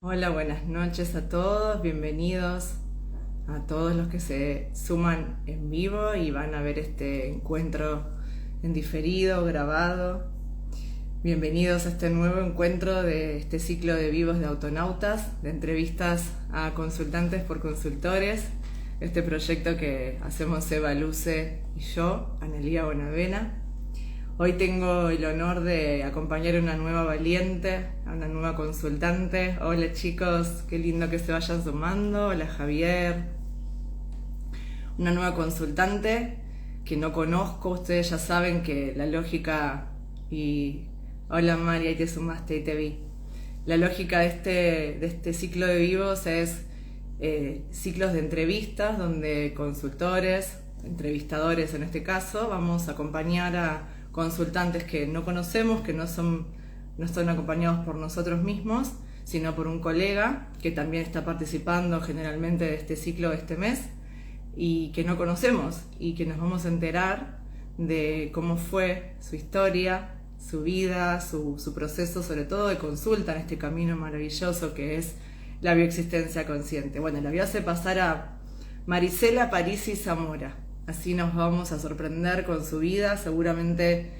Hola, buenas noches a todos, bienvenidos a todos los que se suman en vivo y van a ver este encuentro en diferido, grabado. Bienvenidos a este nuevo encuentro de este ciclo de vivos de autonautas, de entrevistas a consultantes por consultores, este proyecto que hacemos Eva Luce y yo, Analía Bonavena. Hoy tengo el honor de acompañar a una nueva valiente, a una nueva consultante. Hola chicos, qué lindo que se vayan sumando. Hola Javier. Una nueva consultante que no conozco, ustedes ya saben que la lógica y... Hola María, ahí te sumaste y te vi. La lógica de este ciclo de vivos es ciclos de entrevistas donde consultores, entrevistadores en este caso, vamos a acompañar a consultantes que no conocemos, que no son acompañados por nosotros mismos, sino por un colega que también está participando generalmente de este ciclo de este mes y que no conocemos y que nos vamos a enterar de cómo fue su historia, su vida, su proceso, sobre todo de consulta en este camino maravilloso que es la bioexistencia consciente. Bueno, la voy a hacer pasar a Marisela Parisi Zamora. Así nos vamos a sorprender con su vida. Seguramente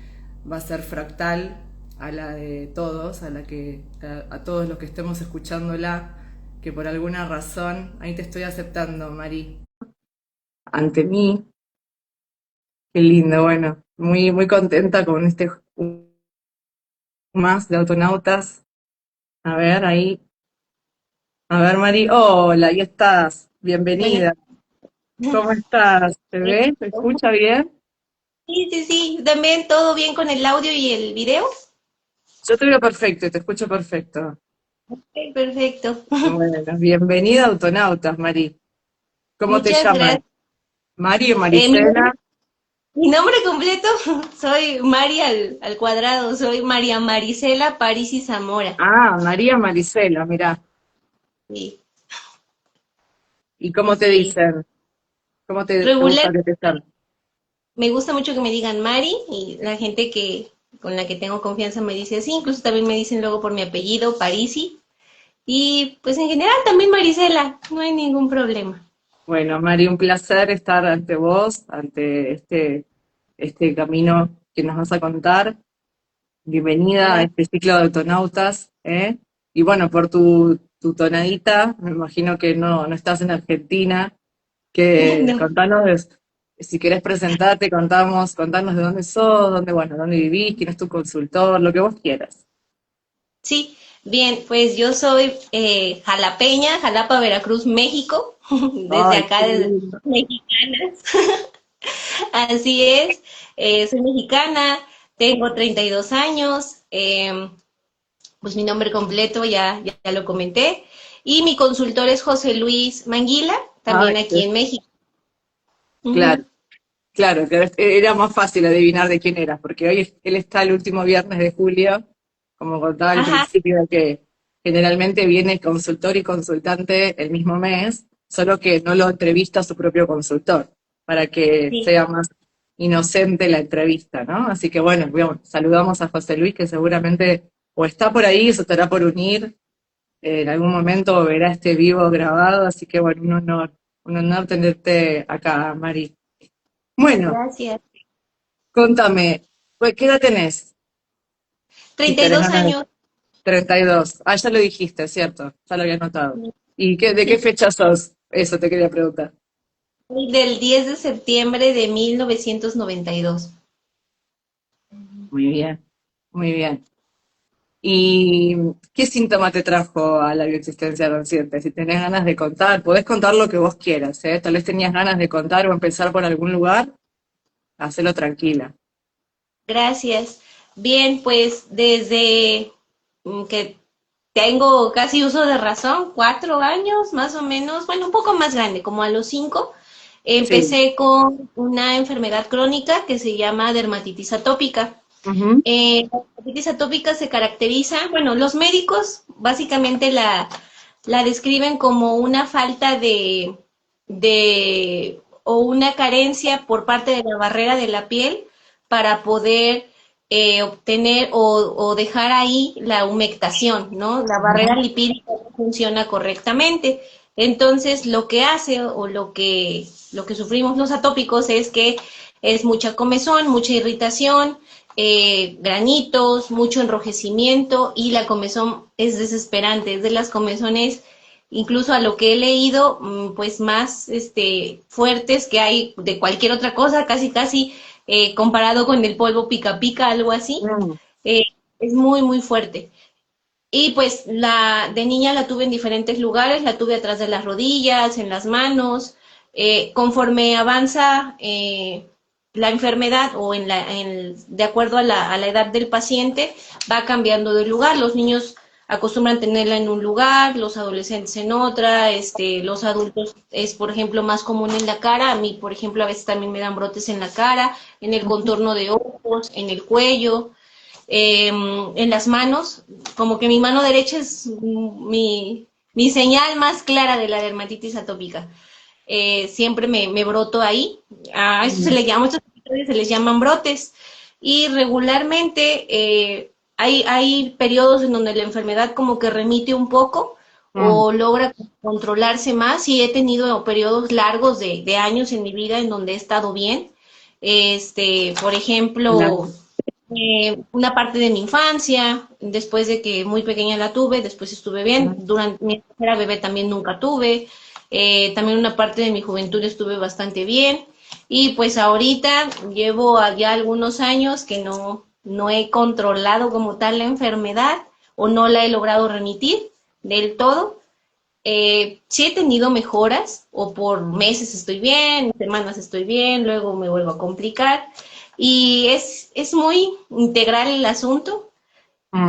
va a ser fractal a la de todos, a todos los que estemos escuchándola, que por alguna razón, ahí te estoy aceptando, Mari, ante mí. Qué lindo, bueno, muy, muy contenta con este más de autonautas. A ver, ahí. A ver, Mari. Hola, ahí estás. Buenas. Bienvenida. ¿Cómo estás? ¿Te ve? ¿Te escucha bien? Sí, sí, sí. También todo bien con el audio y el video. Yo te veo perfecto y te escucho perfecto. Ok, perfecto. Bueno, bienvenida a Autonautas, Mari. ¿Cómo te Muchas llaman? gracias. ¿Mari o Eh, mi, Marisela? nombre, mi nombre completo, soy María al cuadrado, soy María Marisela Parisi Zamora. Ah, María Marisela, mirá. Sí, ¿Y cómo te sí. dicen? ¿Cómo te Regular, gusta que te llamen? me gusta mucho que me digan Mari y la gente con la que tengo confianza me dice así, incluso también me dicen luego por mi apellido, Parisi. Y pues en general también Marisela, no hay ningún problema. Bueno, Mari, un placer estar ante vos, ante este camino que nos vas a contar. Bienvenida a Gracias. este ciclo de autonautas, ¿eh? Y bueno, por tu tonadita, me imagino que no estás en Argentina, que No. contanos, si querés presentarte, contanos de dónde sos, dónde vivís, quién es tu consultor, lo que vos quieras. Sí, bien, pues yo soy jalapeña, Jalapa, Veracruz, México, desde Ay, acá, qué desde lindo. mexicanas. Así es, soy mexicana, tengo 32 años, pues mi nombre completo ya lo comenté, y mi consultor es José Luis Manguila, Ay, también aquí en México. claro, Ujú. claro, que era más fácil adivinar de quién era, porque hoy él está el último viernes de julio, como contaba al Ajá, principio, que generalmente viene consultor y consultante el mismo mes, solo que no lo entrevista a su propio consultor, para que sí. sea más inocente la entrevista, ¿no? Así que bueno, saludamos a José Luis, que seguramente o está por ahí, o se estará por unir, en algún momento verá este vivo grabado, así que bueno, un honor tenerte acá, Mari. Bueno, Gracias. contame, pues, ¿qué edad tenés? Si Treinta y tenés dos ganas de... años. 32. Ah, ya lo dijiste, cierto, ya lo había notado. ¿Y de qué Sí. fecha sos? Eso te quería preguntar. Del 10 de septiembre de 1992. Muy bien, muy bien. ¿Y qué síntoma te trajo a la bioexistencia consciente? Si tenés ganas de contar, podés contar lo que vos quieras, ¿eh? Tal vez tenías ganas de contar o empezar por algún lugar, hacelo tranquila. Gracias. Bien, pues desde que tengo casi uso de razón, 4 años más o menos, bueno, un poco más grande, como a los 5, Sí. empecé con una enfermedad crónica que se llama dermatitis atópica. Ujú. La dermatitis atópica se caracteriza, bueno, los médicos básicamente la describen como una falta o una carencia por parte de la barrera de la piel para poder obtener o dejar ahí la humectación, ¿no? La barrera lipídica no funciona correctamente. Entonces, lo que hace o lo que sufrimos los atópicos es que es mucha comezón, mucha irritación, granitos, mucho enrojecimiento y la comezón es desesperante, es de las comezones incluso a lo que he leído, pues más fuertes que hay de cualquier otra cosa, casi casi comparado con el polvo pica pica, algo así, Mm. eh, es muy muy fuerte. Y pues de niña la tuve en diferentes lugares, la tuve atrás de las rodillas, en las manos. Conforme avanza la enfermedad o de acuerdo a a la edad del paciente, va cambiando de lugar. Los niños acostumbran tenerla en un lugar, los adolescentes en otra, los adultos es, por ejemplo, más común en la cara. A mí, por ejemplo, a veces también me dan brotes en la cara, en el contorno de ojos, en el cuello, en las manos, como que mi mano derecha es mi señal más clara de la dermatitis atópica. Siempre me broto ahí, a eso se le llama, a estos se les llaman brotes, y regularmente hay periodos en donde la enfermedad como que remite un poco Mm. o logra controlarse más, y he tenido periodos largos de años en mi vida en donde he estado bien. Por ejemplo, Claro. una parte de mi infancia, después de que muy pequeña la tuve, después estuve bien, Mm. durante mi era bebé también nunca tuve, también una parte de mi juventud estuve bastante bien, y pues ahorita llevo ya algunos años que no he controlado como tal la enfermedad o no la he logrado remitir del todo. Sí he tenido mejoras, o por meses estoy bien, semanas estoy bien, luego me vuelvo a complicar. Y es muy integral el asunto. Mm.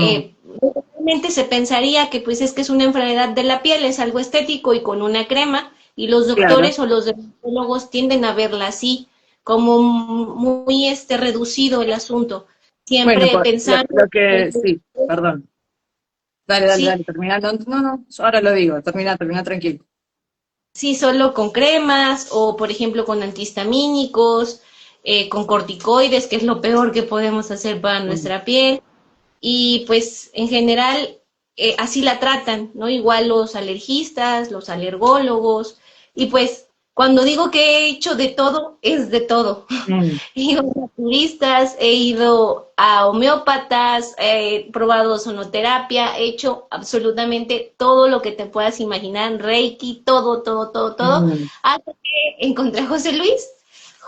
Realmente se pensaría que pues es que es una enfermedad de la piel, es algo estético y con una crema, y los Claro. doctores o los dermatólogos tienden a verla así, como muy reducido el asunto, Bueno, siempre pues pensando lo que, sí, perdón. Dale, dale, sí, dale, termina. No, no, no, yo ahora lo digo, termina, termina tranquilo. sí, solo con cremas o, por ejemplo, con antihistamínicos, con corticoides, que es lo peor que podemos hacer para Mm. nuestra piel. Y pues en general así la tratan, ¿no? Igual los alergistas, los alergólogos. Y pues cuando digo que he hecho de todo, es de todo. Mm. He ido a naturistas, he ido a homeópatas, he probado sonoterapia, he hecho absolutamente todo lo que te puedas imaginar, Reiki, todo, todo, todo, todo, Mm. hasta que encontré a José Luis.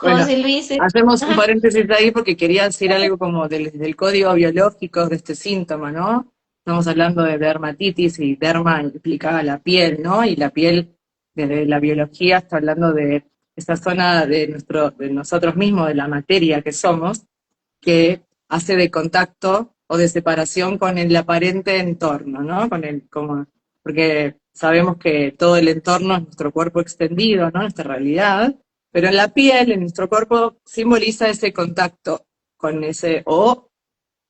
Bueno, José Luis, hacemos un ajá, paréntesis ahí porque quería decir algo como del código biológico de este síntoma, ¿no? Estamos hablando de dermatitis y derma implicaba la piel, ¿no? Y la piel, desde la biología, está hablando de esa zona de nosotros mismos, de la materia que somos, que hace de contacto o de separación con el aparente entorno, ¿no? Porque sabemos que todo el entorno es nuestro cuerpo extendido, ¿no? Nuestra realidad, pero en la piel, en nuestro cuerpo, simboliza ese contacto con ese, o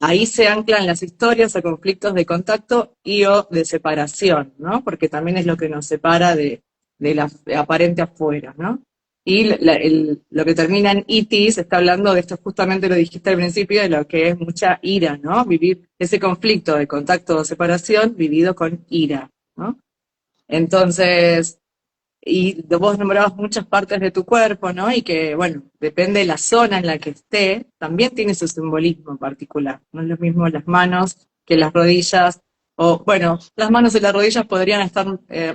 ahí se anclan las historias o conflictos de contacto y o de separación, ¿no? Porque también es lo que nos separa de la aparente afuera, ¿no? Y lo que termina en itis está hablando de esto, justamente lo dijiste al principio, de lo que es mucha ira, ¿no? Vivir ese conflicto de contacto o separación vivido con ira, ¿no? Entonces, y vos nombrabas muchas partes de tu cuerpo, ¿no? Y que, bueno, depende de la zona en la que esté, también tiene su simbolismo en particular. No es lo mismo las manos que las rodillas, o, bueno, las manos y las rodillas podrían estar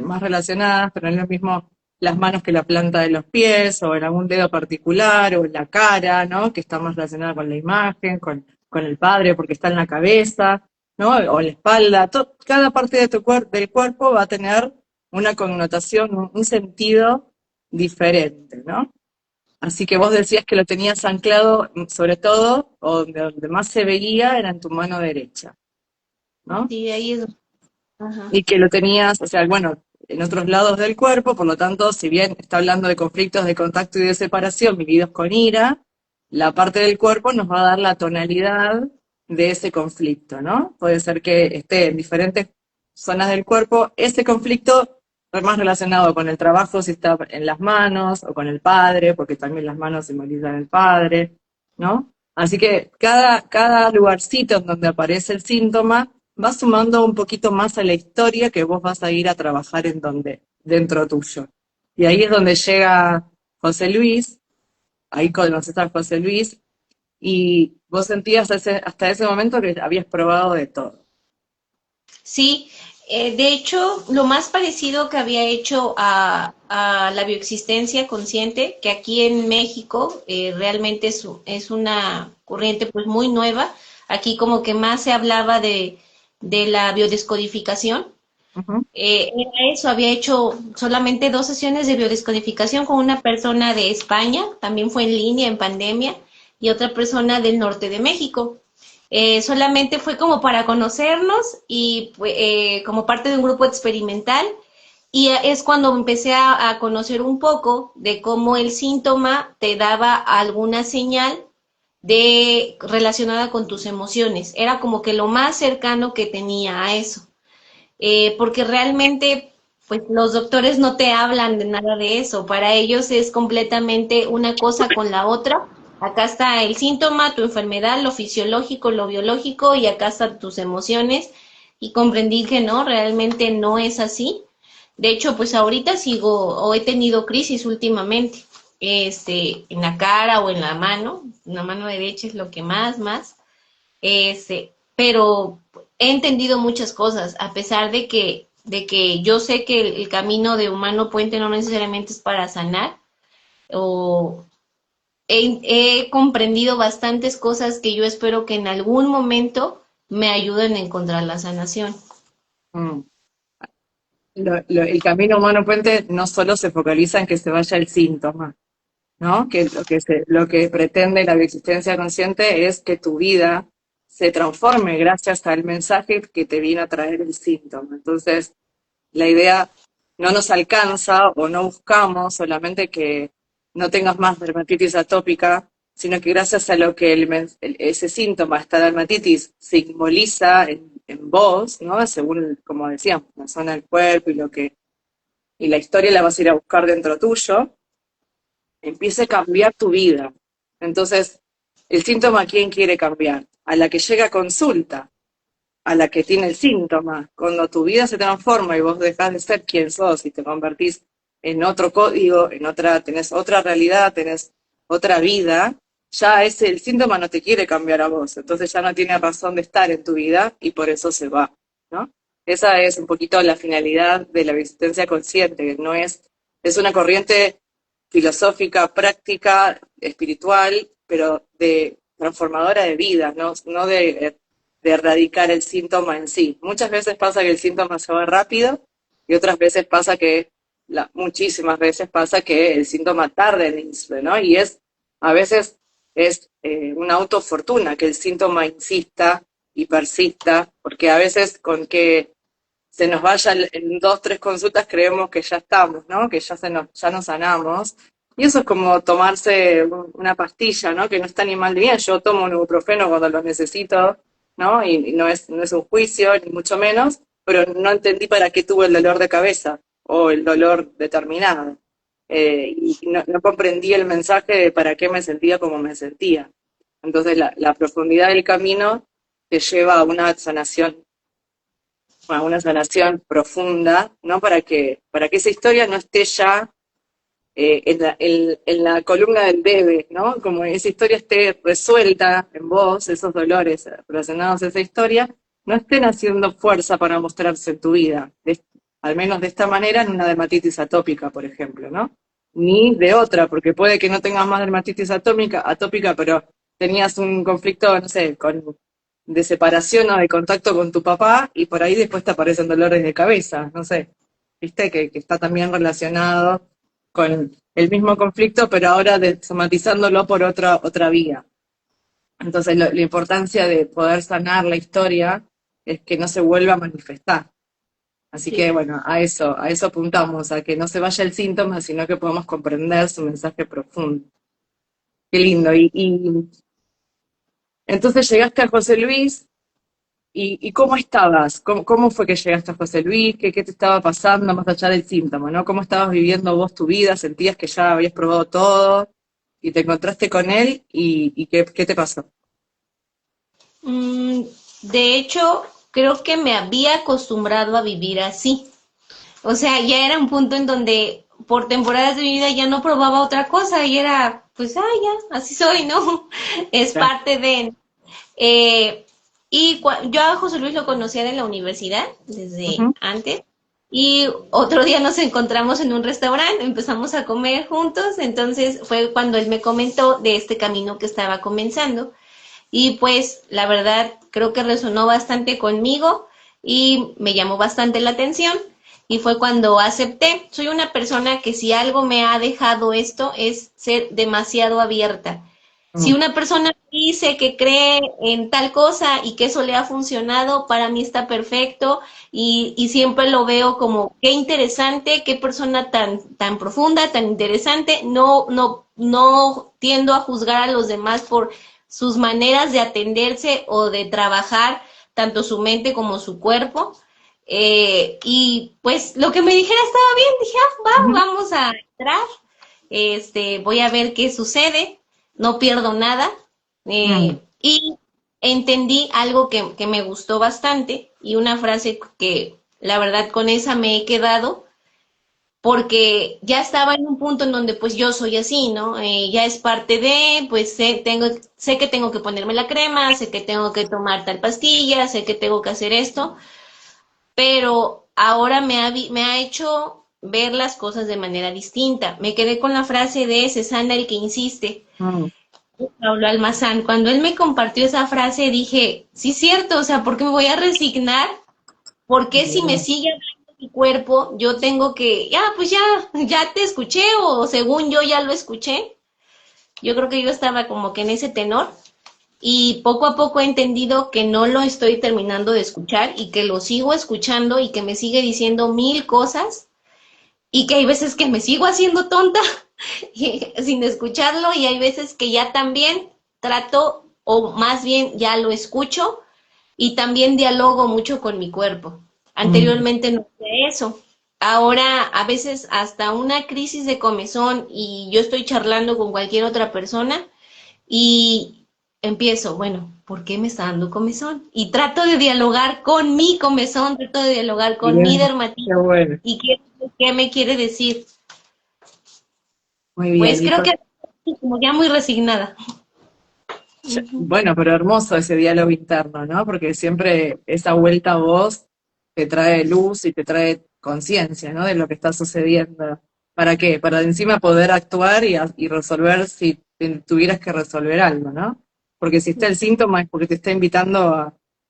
más relacionadas, pero no es lo mismo las manos que la planta de los pies, o en algún dedo particular, o en la cara, ¿no? Que está más relacionada con la imagen, con el padre, porque está en la cabeza, ¿no? O en la espalda. Cada parte de del cuerpo va a tener una connotación, un sentido diferente, ¿no? Así que vos decías que lo tenías anclado, sobre todo, o donde más se veía era en tu mano derecha, ¿no? sí, ahí es, ajá. Y que lo tenías, o sea, bueno, en otros lados del cuerpo, por lo tanto, si bien está hablando de conflictos de contacto y de separación vividos con ira, la parte del cuerpo nos va a dar la tonalidad de ese conflicto, ¿no? Puede ser que esté en diferentes zonas del cuerpo, ese conflicto más relacionado con el trabajo, si está en las manos, o con el padre, porque también las manos simbolizan el padre, ¿no? Así que cada lugarcito en donde aparece el síntoma va sumando un poquito más a la historia que vos vas a ir a trabajar dentro tuyo. Y ahí es donde llega José Luis, ahí conoces a José Luis, y vos sentías hasta ese momento que habías probado de todo. Sí, de hecho, lo más parecido que había hecho a la bioexistencia consciente, que aquí en México realmente es una corriente pues muy nueva, aquí como que más se hablaba de la biodescodificación. Ujú. Era eso, había hecho solamente 2 sesiones de biodescodificación con una persona de España, también fue en línea en pandemia, y otra persona del norte de México. Solamente fue como para conocernos y como parte de un grupo experimental. Y es cuando empecé a conocer un poco de cómo el síntoma te daba alguna señal relacionada con tus emociones. Era como que lo más cercano que tenía a eso. Porque realmente pues los doctores no te hablan de nada de eso, para ellos es completamente una cosa con la otra. Acá está el síntoma, tu enfermedad, lo fisiológico, lo biológico, y acá están tus emociones. Y comprendí que no, realmente no es así. De hecho, pues ahorita sigo o he tenido crisis últimamente, en la cara o en la mano derecha es lo que más. Pero he entendido muchas cosas, a pesar de que yo sé que el camino de humano puente no necesariamente es para sanar, o he comprendido bastantes cosas que yo espero que en algún momento me ayuden a encontrar la sanación. Mm. El camino humano puente no solo se focaliza en que se vaya el síntoma, ¿no? Que lo que pretende la bioexistencia consciente es que tu vida se transforme gracias al mensaje que te viene a traer el síntoma. Entonces, la idea no nos alcanza o no buscamos solamente que no tengas más dermatitis atópica, sino que gracias a lo que ese síntoma, esta dermatitis, simboliza en vos, ¿no? Según, como decíamos, la zona del cuerpo y la historia la vas a ir a buscar dentro tuyo, empiece a cambiar tu vida. Entonces, el síntoma, ¿a quién quiere cambiar? A la que llega a consulta, a la que tiene el síntoma. Cuando tu vida se transforma y vos dejás de ser quien sos y te convertís en otro código, tenés otra realidad, tenés otra vida, ya el síntoma no te quiere cambiar a vos, entonces ya no tiene razón de estar en tu vida y por eso se va, ¿no? Esa es un poquito la finalidad de la existencia consciente, que no es una corriente filosófica, práctica, espiritual, pero de transformadora de vida, no de erradicar el síntoma en sí. Muchas veces pasa que el síntoma se va rápido y otras veces pasa muchísimas veces pasa que el síntoma tarda en irse, ¿no? Y a veces es una autofortuna que el síntoma insista y persista, porque a veces con que se nos vaya en 2, 3 consultas creemos que ya estamos, ¿no? Que ya nos sanamos. Y eso es como tomarse una pastilla, ¿no? Que no está ni mal ni bien. Yo tomo un ibuprofeno cuando lo necesito, ¿no? Y no es un juicio, ni mucho menos, pero no entendí para qué tuve el dolor de cabeza o el dolor determinado. Y no comprendí el mensaje de para qué me sentía como me sentía. Entonces la profundidad del camino te lleva a una sanación profunda, ¿no? Para que esa historia no esté ya en la columna del debe, ¿no? Como esa historia esté resuelta en vos, esos dolores relacionados a esa historia, no estén haciendo fuerza para mostrarse en tu vida, al menos de esta manera en una dermatitis atópica, por ejemplo, ¿no? Ni de otra, porque puede que no tengas más dermatitis atópica, pero tenías un conflicto, no sé, de separación o de contacto con tu papá y por ahí después te aparecen dolores de cabeza, no sé, viste que está también relacionado con el mismo conflicto, pero ahora somatizándolo por otra vía. Entonces, la importancia de poder sanar la historia es que no se vuelva a manifestar. Así que, Sí. bueno, a eso apuntamos, a que no se vaya el síntoma, sino que podamos comprender su mensaje profundo. Qué lindo. Y entonces llegaste a José Luis, ¿y cómo estabas? ¿Cómo fue que llegaste a José Luis? ¿Qué te estaba pasando más allá del síntoma, ¿no? ¿Cómo estabas viviendo vos tu vida? ¿Sentías que ya habías probado todo? y te encontraste con él y ¿qué te pasó? Mm, de hecho, creo que me había acostumbrado a vivir así. O sea, ya era un punto en donde por temporadas de mi vida ya no probaba otra cosa y era, pues, ya, así soy, ¿no? Es Ya. parte de... Eh, y yo a José Luis lo conocía de la universidad, desde Ujú. antes, y otro día nos encontramos en un restaurante, empezamos a comer juntos, entonces fue cuando él me comentó de este camino que estaba comenzando. Y pues la verdad creo que resonó bastante conmigo y me llamó bastante la atención y fue cuando acepté. Soy una persona que si algo me ha dejado esto es ser demasiado abierta. Si Mm, una persona dice que cree en tal cosa y que eso le ha funcionado, para mí está perfecto y siempre lo veo como qué interesante, qué persona tan profunda, tan interesante. No tiendo a juzgar a los demás por sus maneras de atenderse o de trabajar tanto su mente como su cuerpo. Y pues lo que me dijera estaba bien, dije, ujú. vamos a entrar, voy a ver qué sucede, no pierdo nada. Mm, Y entendí algo que me gustó bastante y una frase que la verdad con esa me he quedado porque ya estaba en un punto en donde pues yo soy así, ¿no? Ya es parte de, pues sé que tengo que ponerme la crema, sé que tengo que tomar tal pastilla, sé que tengo que hacer esto, pero ahora me ha hecho ver las cosas de manera distinta. Me quedé con la frase de ese sana el que insiste, mm, Pablo Almazán. Cuando él me compartió esa frase dije, sí, cierto, o sea, ¿por qué me voy a resignar? ¿Por qué si me bien. sigue hablando mi cuerpo, yo tengo que, pues ya te escuché o según yo ya lo escuché? Yo creo que yo estaba como que en ese tenor y poco a poco he entendido que no lo estoy terminando de escuchar y que lo sigo escuchando y que me sigue diciendo mil cosas y que hay veces que me sigo haciendo tonta sin escucharlo y hay veces que ya también trato o más bien ya lo escucho y también dialogo mucho con mi cuerpo. Mm. Anteriormente no hacía eso. Ahora a veces hasta una crisis de comezón y yo estoy charlando con cualquier otra persona y empiezo, bueno, ¿por qué me está dando comezón? Y trato de dialogar con mi comezón, trato de dialogar con mi Bien, qué dermatitis bueno. y qué me quiere decir. Muy bien. Pues creo que como ya muy resignada. Ujú. Bueno, pero hermoso ese diálogo interno, ¿no? Porque siempre esa vuelta a vos te trae luz y te trae conciencia, ¿no? De lo que está sucediendo. ¿Para qué? Para encima poder actuar y resolver si tuvieras que resolver algo, ¿no? Porque si está el síntoma es porque te está invitando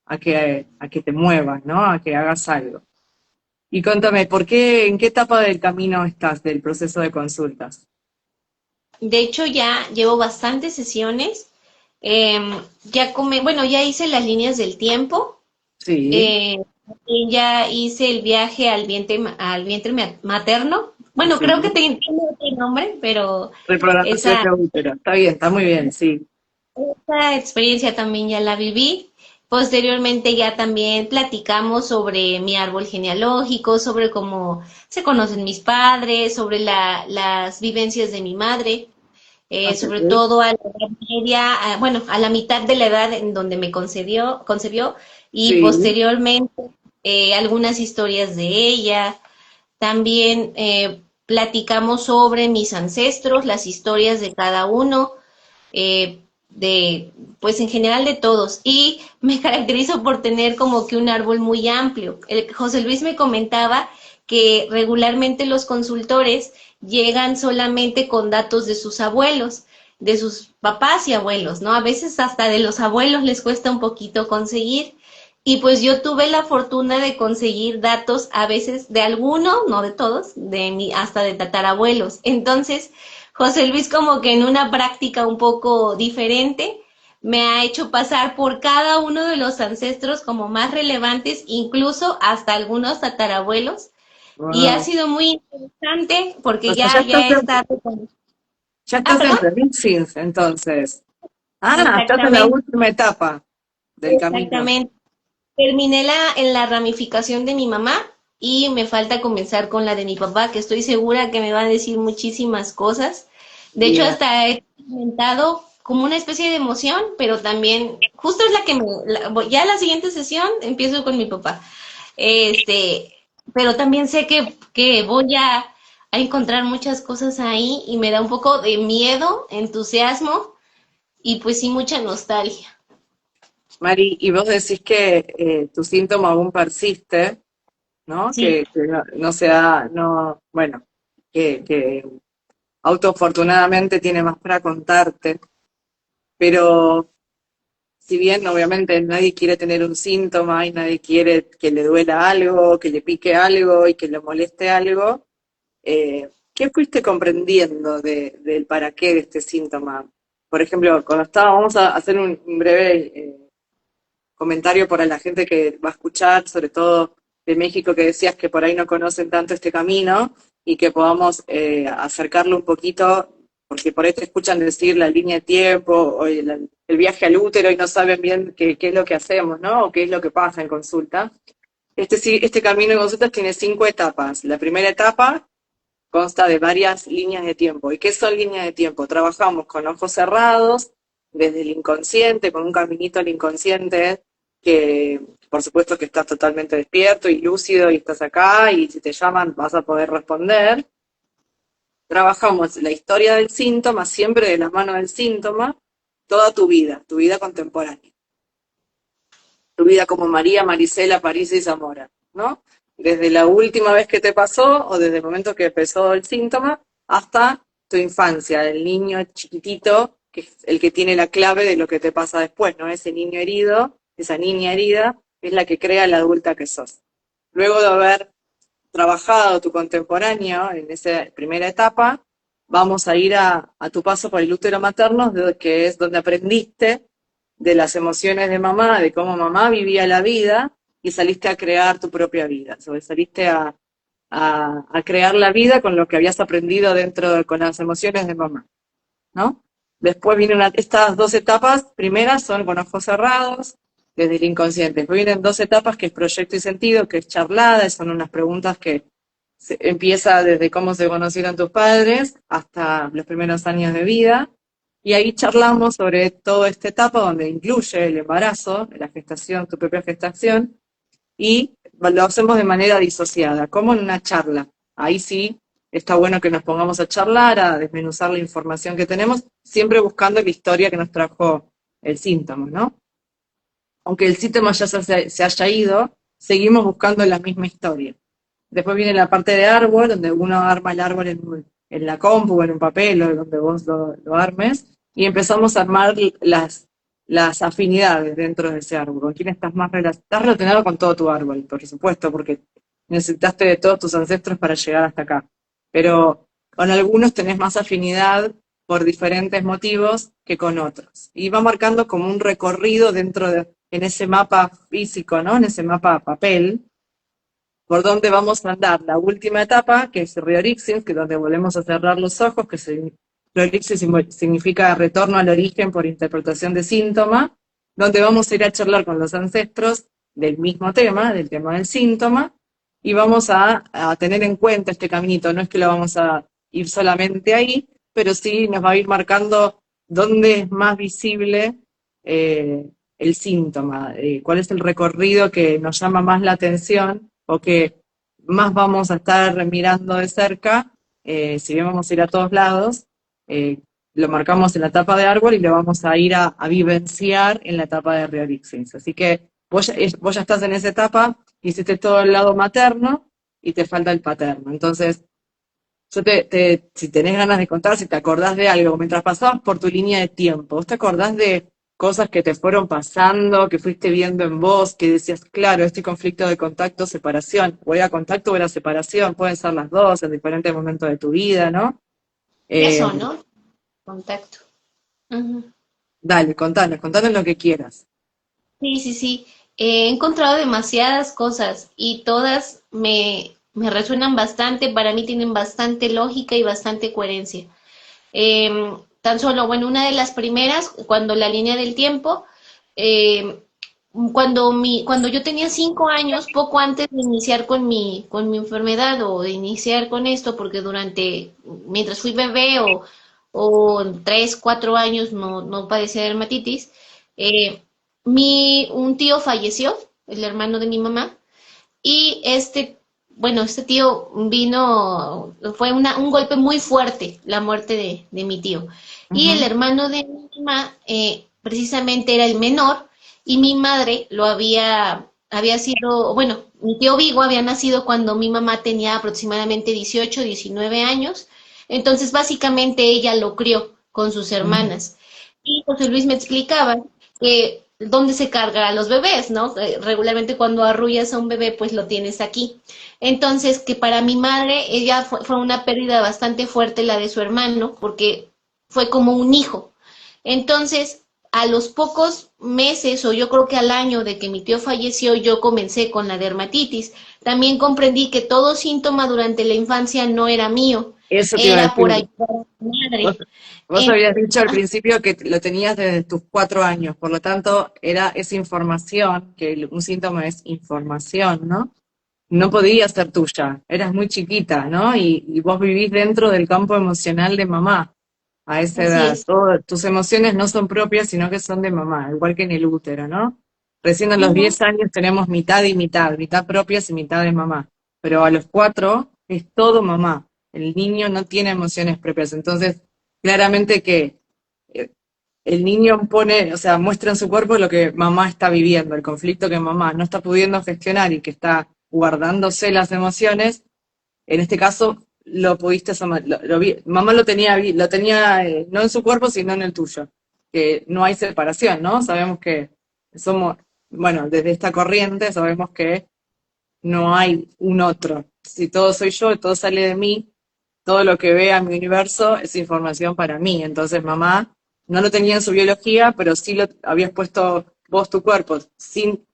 a que te muevas, ¿no? A que hagas algo. Y contame, en qué etapa del camino estás del proceso de consultas? De hecho, ya llevo bastantes sesiones. Bueno, ya hice las líneas del tiempo. Sí, eh, y ya hice el viaje al vientre materno. Bueno, sí. creo que tiene otro nombre, pero Reprogramación esa, de útero. Está bien, está muy bien, sí. esa experiencia también ya la viví. Posteriormente ya también platicamos sobre mi árbol genealógico, sobre cómo se conocen mis padres, sobre las vivencias de mi madre. Ok. Sobre todo a la edad media, bueno, a la mitad de la edad en donde me concebió y Sí. posteriormente algunas historias de ella. También platicamos sobre mis ancestros, las historias de cada uno, eh, pues en general de todos. Y me caracterizo por tener como que un árbol muy amplio. José Luis me comentaba que regularmente los consultores llegan solamente con datos de sus abuelos, de sus papás y abuelos, ¿no? A veces hasta de los abuelos les cuesta un poquito conseguir. Y pues yo tuve la fortuna de conseguir datos a veces de alguno, no de todos, hasta de tatarabuelos. Entonces, José Luis como que en una práctica un poco diferente me ha hecho pasar por cada uno de los ancestros como más relevantes, incluso hasta algunos tatarabuelos. Y ha Wow. sido muy interesante O porque sea, ya ya estás he en, estado ya Ah, estás en perdón. remixing, entonces. Ah, estás en la Exactamente, última etapa del camino. exactamente. Terminé en la ramificación de mi mamá y me falta comenzar con la de mi papá, que estoy segura que me va a decir muchísimas cosas. De hecho, Bien. hasta he experimentado como una especie de emoción, pero también, justo es la que ya la siguiente sesión empiezo con mi papá. Este, pero también sé que voy a encontrar muchas cosas ahí y me da un poco de miedo, entusiasmo y pues sí, mucha nostalgia. Mari, y vos decís que tu síntoma aún persiste, ¿no? Sí. Que no sea, no, bueno, que autoafortunadamente tiene más para contarte, pero si bien obviamente nadie quiere tener un síntoma y nadie quiere que le duela algo, que le pique algo y que le moleste algo, ¿qué fuiste comprendiendo del para qué de este síntoma? Por ejemplo, cuando vamos a hacer un breve comentario para la gente que va a escuchar, sobre todo de México, que decías que por ahí no conocen tanto este camino y que podamos acercarlo un poquito, porque por ahí te escuchan decir la línea de tiempo o el viaje al útero y no saben bien qué es lo que hacemos, ¿no? O qué es lo que pasa en consulta. Este camino de consultas tiene 5 etapas. La primera etapa consta de varias líneas de tiempo. ¿Y qué son líneas de tiempo? Trabajamos con ojos cerrados, desde el inconsciente, con un caminito al inconsciente, que por supuesto que estás totalmente despierto y lúcido y estás acá y si te llaman vas a poder responder. Trabajamos la historia del síntoma, siempre de la mano del síntoma, toda tu vida contemporánea, tu vida como María, Marisela, París y Zamora, ¿no? Desde la última vez que te pasó o desde el momento que empezó el síntoma hasta tu infancia, el niño chiquitito, que es el que tiene la clave de lo que te pasa después, ¿no? Ese niño herido, esa niña herida, es la que crea la adulta que sos. Luego de haber trabajado tu contemporáneo en esa primera etapa, vamos a ir a tu paso por el útero materno, que es donde aprendiste de las emociones de mamá, de cómo mamá vivía la vida, y saliste a crear tu propia vida. Saliste a crear la vida con lo que habías aprendido con las emociones de mamá, ¿no? Después vienen estas 2 etapas, primeras son con ojos cerrados, desde el inconsciente. Después vienen 2 etapas que es proyecto y sentido, que es charlada, son unas preguntas que empieza desde cómo se conocieron tus padres hasta los primeros años de vida. Y ahí charlamos sobre toda esta etapa donde incluye el embarazo, la gestación, tu propia gestación, y lo hacemos de manera disociada, como en una charla. Ahí sí está bueno que nos pongamos a charlar, a desmenuzar la información que tenemos, siempre buscando la historia que nos trajo el síntoma, ¿no? Aunque el síntoma ya se haya ido, seguimos buscando la misma historia. Después viene la parte de árbol, donde uno arma el árbol en la compu o en un papel o donde vos lo armes, y empezamos a armar las afinidades dentro de ese árbol. ¿Con quién estás más relacionado? Estás relacionado con todo tu árbol, por supuesto, porque necesitaste de todos tus ancestros para llegar hasta acá. Pero con algunos tenés más afinidad por diferentes motivos que con otros. Y va marcando como un recorrido en ese mapa físico, ¿no? En ese mapa papel, por donde vamos a andar la última etapa, que es Riorixis, que es donde volvemos a cerrar los ojos, Riorixis significa retorno al origen por interpretación de síntoma, donde vamos a ir a charlar con los ancestros del mismo tema, del tema del síntoma, y vamos a tener en cuenta este caminito. No es que lo vamos a ir solamente ahí, pero sí nos va a ir marcando dónde es más visible el síntoma, cuál es el recorrido que nos llama más la atención o que más vamos a estar mirando de cerca. Si bien vamos a ir a todos lados, eh, lo marcamos en la etapa de árbol y lo vamos a ir a vivenciar en la etapa de Riorixins. Así que vos ya estás en esa etapa, hiciste todo el lado materno y te falta el paterno. Entonces, si tenés ganas de contar, si te acordás de algo, mientras pasabas por tu línea de tiempo, ¿vos te acordás de cosas que te fueron pasando, que fuiste viendo en vos, que decías, claro, este conflicto de contacto, separación, o era contacto o era separación, pueden ser las dos en diferentes momentos de tu vida, ¿no? Eh, Eso, ¿no? Contacto. Ujú. Dale, contanos lo que quieras. Sí, sí, sí. He encontrado demasiadas cosas y todas me resuenan bastante, para mí tienen bastante lógica y bastante coherencia. Tan solo, bueno, una de las primeras, cuando la línea del tiempo, em, cuando yo tenía 5 años, poco antes de iniciar con mi enfermedad o de iniciar con esto, porque mientras fui bebé o 3, 4 años no padecía de dermatitis. Eh, un tío falleció, el hermano de mi mamá, y este tío fue un golpe muy fuerte, la muerte de mi tío. Y el Ujú, hermano de mi mamá, precisamente era el menor, y mi madre había sido, bueno, mi tío Vigo había nacido cuando mi mamá tenía aproximadamente 18, 19 años, entonces básicamente ella lo crió con sus ujú. hermanas. Y José Luis me explicaba que dónde se carga a los bebés, ¿no? Regularmente cuando arrullas a un bebé, pues lo tienes aquí. Entonces, que para mi madre, ella fue una pérdida bastante fuerte la de su hermano, porque fue como un hijo. Entonces, a los pocos meses, o yo creo que al año de que mi tío falleció, yo comencé con la dermatitis. También comprendí que todo síntoma durante la infancia no era mío, Eso te iba a era por decir. ayudar a mi Vos, madre. vos habías dicho al principio que lo tenías desde tus 4 años, por lo tanto, era esa información, que un síntoma es información, ¿no? No podía ser tuya, eras muy chiquita, ¿no? Y vos vivís dentro del campo emocional de mamá a esa Así edad. es. Tus emociones no son propias, sino que son de mamá, igual que en el útero, ¿no? Recién a los Ujú. 10 años tenemos mitad y mitad, mitad propias y mitad de mamá. Pero a los 4 es todo mamá. El niño no tiene emociones propias. Entonces, claramente que eh, el niño pone, o sea, muestra en su cuerpo lo que mamá está viviendo, el conflicto que mamá no está pudiendo gestionar y que está guardándose las emociones. En este caso, lo pudiste, mamá lo tenía no en su cuerpo, sino en el tuyo. Que no hay separación, ¿no? Sabemos que somos, bueno, desde esta corriente sabemos que no hay un otro. Si todo soy yo, todo sale de mí, todo lo que vea mi universo es información para mí. Entonces, mamá no lo tenía en su biología, pero sí lo habías puesto vos tu cuerpo, sin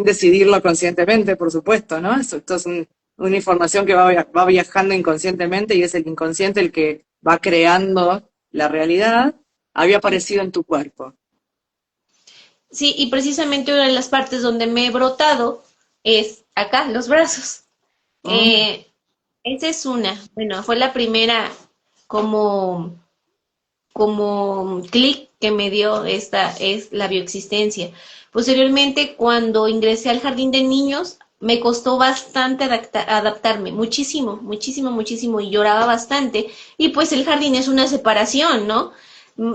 decidirlo conscientemente, por supuesto, ¿no? Esto es una información que va viajando inconscientemente y es el inconsciente el que va creando la realidad. Había aparecido en tu cuerpo. Sí, y precisamente una de las partes donde me he brotado es acá, los brazos. Mm, Eh, Esa es una, bueno, fue la primera como, como clic que me dio esta, es la bioexistencia. Posteriormente, cuando ingresé al jardín de niños, me costó bastante adaptarme, muchísimo, muchísimo, muchísimo, y lloraba bastante. Y pues el jardín es una separación, ¿no?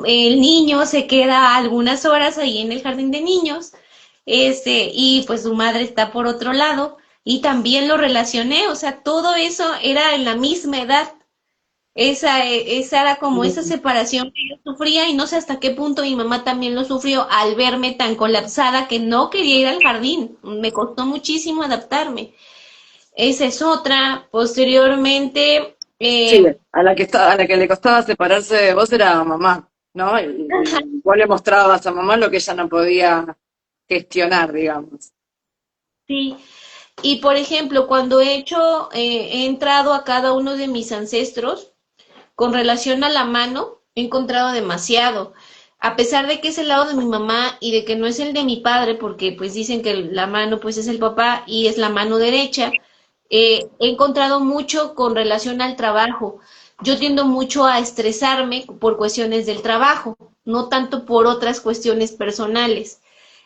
El niño se queda algunas horas ahí en el jardín de niños, y pues su madre está por otro lado, y también lo relacioné, o sea, todo eso era en la misma edad. Esa era como esa mm. separación que yo sufría y no sé hasta qué punto mi mamá también lo sufrió al verme tan colapsada que no quería ir al jardín. Me costó muchísimo adaptarme. Esa es otra. Posteriormente, Sí, a la que le costaba separarse de vos era a mamá, ¿no? Y vos le mostrabas a mamá lo que ella no podía gestionar, digamos. sí. Y por ejemplo, cuando he entrado a cada uno de mis ancestros, con relación a la mano, he encontrado demasiado. A pesar de que es el lado de mi mamá y de que no es el de mi padre, porque pues dicen que la mano pues es el papá y es la mano derecha, he encontrado mucho con relación al trabajo. Yo tiendo mucho a estresarme por cuestiones del trabajo, no tanto por otras cuestiones personales.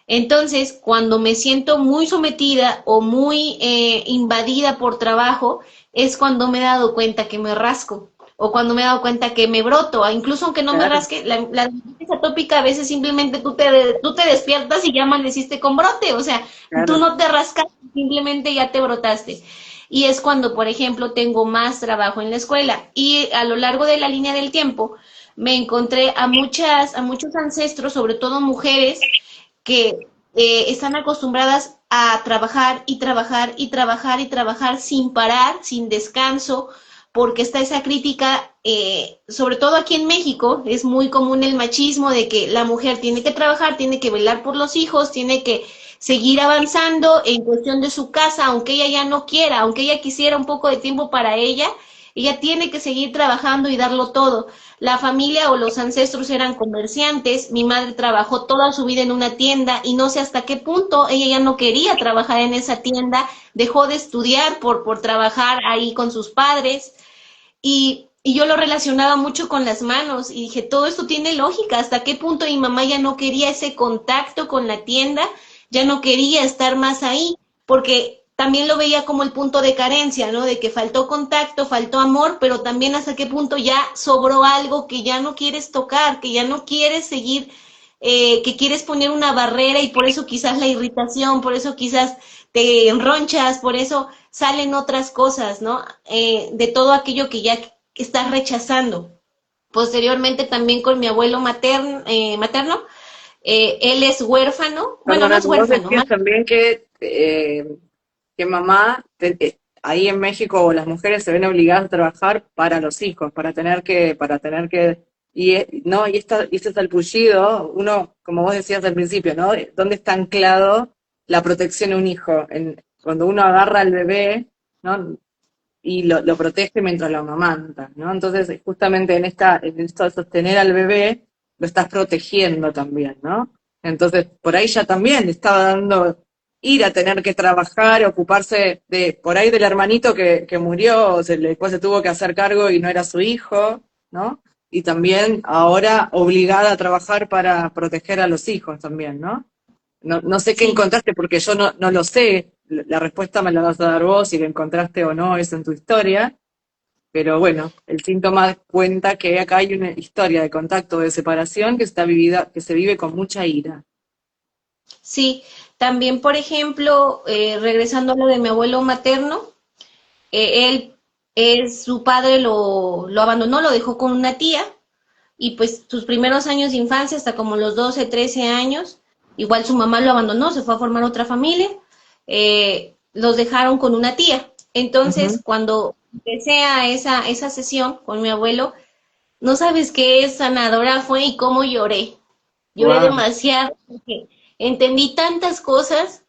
Entonces, cuando me siento muy sometida o muy invadida por trabajo, es cuando me he dado cuenta que me rasco o cuando me he dado cuenta que me broto, incluso aunque no me Claro, rasque, la dermatitis atópica a veces simplemente tú te despiertas y ya amaneciste con brote, o sea, tú claro. no te rascas, simplemente ya te brotaste. Y es cuando, por ejemplo, tengo más trabajo en la escuela y a lo largo de la línea del tiempo me encontré a muchos ancestros, sobre todo mujeres, que están acostumbradas a trabajar y trabajar y trabajar y trabajar sin parar, sin descanso, porque está esa crítica, sobre todo aquí en México, es muy común el machismo de que la mujer tiene que trabajar, tiene que velar por los hijos, tiene que seguir avanzando en cuestión de su casa, aunque ella ya no quiera, aunque ella quisiera un poco de tiempo para ella tiene que seguir trabajando y darlo todo. La familia o los ancestros eran comerciantes, mi madre trabajó toda su vida en una tienda y no sé hasta qué punto ella ya no quería trabajar en esa tienda, dejó de estudiar por trabajar ahí con sus padres y y yo lo relacionaba mucho con las manos y dije, todo esto tiene lógica, ¿hasta qué punto mi mamá ya no quería ese contacto con la tienda, ya no quería estar más ahí? Porque también lo veía como el punto de carencia, ¿no? De que faltó contacto, faltó amor, pero también hasta qué punto ya sobró algo que ya no quieres tocar, que ya no quieres seguir, que quieres poner una barrera y por eso quizás la irritación, por eso quizás te enronchas, por eso salen otras cosas, ¿no? De todo aquello que ya estás rechazando. Posteriormente también con mi abuelo materno, él es huérfano, bueno, no Perdona, es vos huérfano, decías más también que mamá, ahí en México las mujeres se ven obligadas a trabajar para los hijos, no, y este salpullido, uno, como vos decías al principio, ¿no? ¿Dónde está anclado la protección a un hijo? Cuando uno agarra al bebé, ¿no? Y lo protege mientras lo amamanta, ¿no? Entonces, justamente en esto de sostener al bebé, lo estás protegiendo también, ¿no? Entonces, por ahí ya también le estaba dando ir a tener que trabajar, ocuparse por ahí del hermanito que murió, después se tuvo que hacer cargo y no era su hijo, ¿no? Y también ahora obligada a trabajar para proteger a los hijos también, ¿no? No sé qué sí. encontraste porque yo no lo sé. La respuesta me la vas a dar vos, si lo encontraste o no, eso en tu historia. Pero bueno, el síntoma cuenta que acá hay una historia de contacto, de separación que se vive con mucha ira. Sí, también, por ejemplo, regresando a lo de mi abuelo materno, su padre lo abandonó, lo dejó con una tía, y pues sus primeros años de infancia, hasta como los 12, 13 años, igual su mamá lo abandonó, se fue a formar otra familia, los dejaron con una tía. Ujú. Entonces, cuando empecé a esa sesión con mi abuelo, no sabes qué sanadora fue y cómo lloré. Lloré Wow. demasiado porque entendí tantas cosas,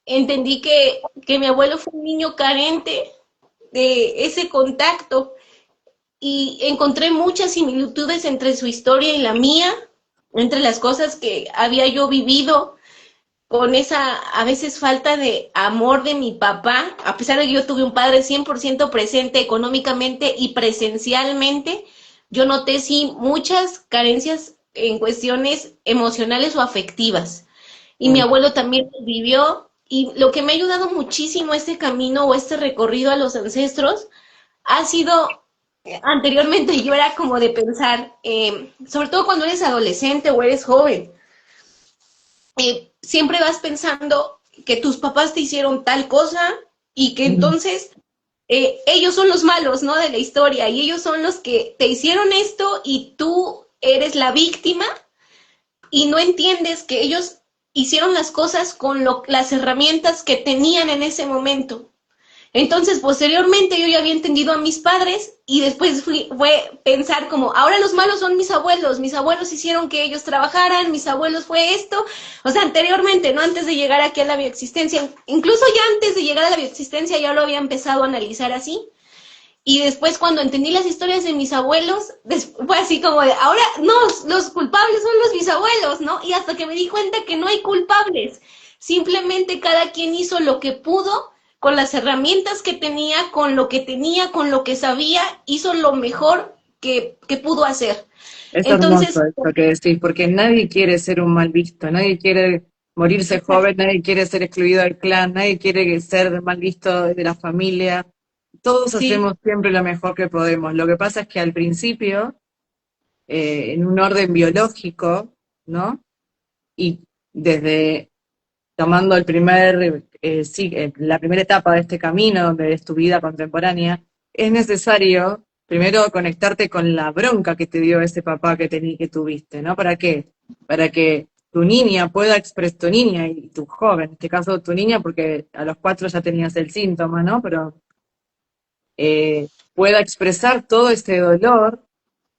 entendí que mi abuelo fue un niño carente de ese contacto y encontré muchas similitudes entre su historia y la mía, entre las cosas que había yo vivido con esa a veces falta de amor de mi papá, a pesar de que yo tuve un padre 100% presente económicamente y presencialmente, yo noté sí muchas carencias en cuestiones emocionales o afectivas. Y mi Mm. abuelo también lo vivió y lo que me ha ayudado muchísimo este camino o este recorrido a los ancestros ha sido, anteriormente yo era como de pensar, sobre todo cuando eres adolescente o eres joven, siempre vas pensando que tus papás te hicieron tal cosa y que Mm. entonces ellos son los malos, ¿no? De la historia y ellos son los que te hicieron esto y tú eres la víctima y no entiendes que ellos hicieron las cosas con las herramientas que tenían en ese momento. Entonces, posteriormente yo ya había entendido a mis padres y después fue pensar como, ahora los malos son mis abuelos hicieron que ellos trabajaran, mis abuelos fue esto, o sea, anteriormente, ¿no? Antes de llegar aquí a la bioexistencia, incluso ya antes de llegar a la bioexistencia ya lo había empezado a analizar así. Y después cuando entendí las historias de mis abuelos, fue así como de, ahora no, los culpables son los bisabuelos, ¿no? Y hasta que me di cuenta que no hay culpables, simplemente cada quien hizo lo que pudo con las herramientas que tenía, con lo que sabía, hizo lo mejor que pudo hacer. Es hermoso Entonces, esto que decís, porque nadie quiere ser un mal visto, nadie quiere morirse joven, nadie quiere ser excluido del clan, nadie quiere ser mal visto de la familia. Todos sí, hacemos siempre lo mejor que podemos. Lo que pasa es que al principio, en un orden biológico, ¿no? Y desde tomando la primera etapa de este camino, donde es tu vida contemporánea, es necesario primero conectarte con la bronca que te dio ese papá que tuviste, ¿no? ¿Para qué? Para que tu niña y tu joven, en este caso tu niña, porque a los 4 ya tenías el síntoma, ¿no? Pero pueda expresar todo ese dolor,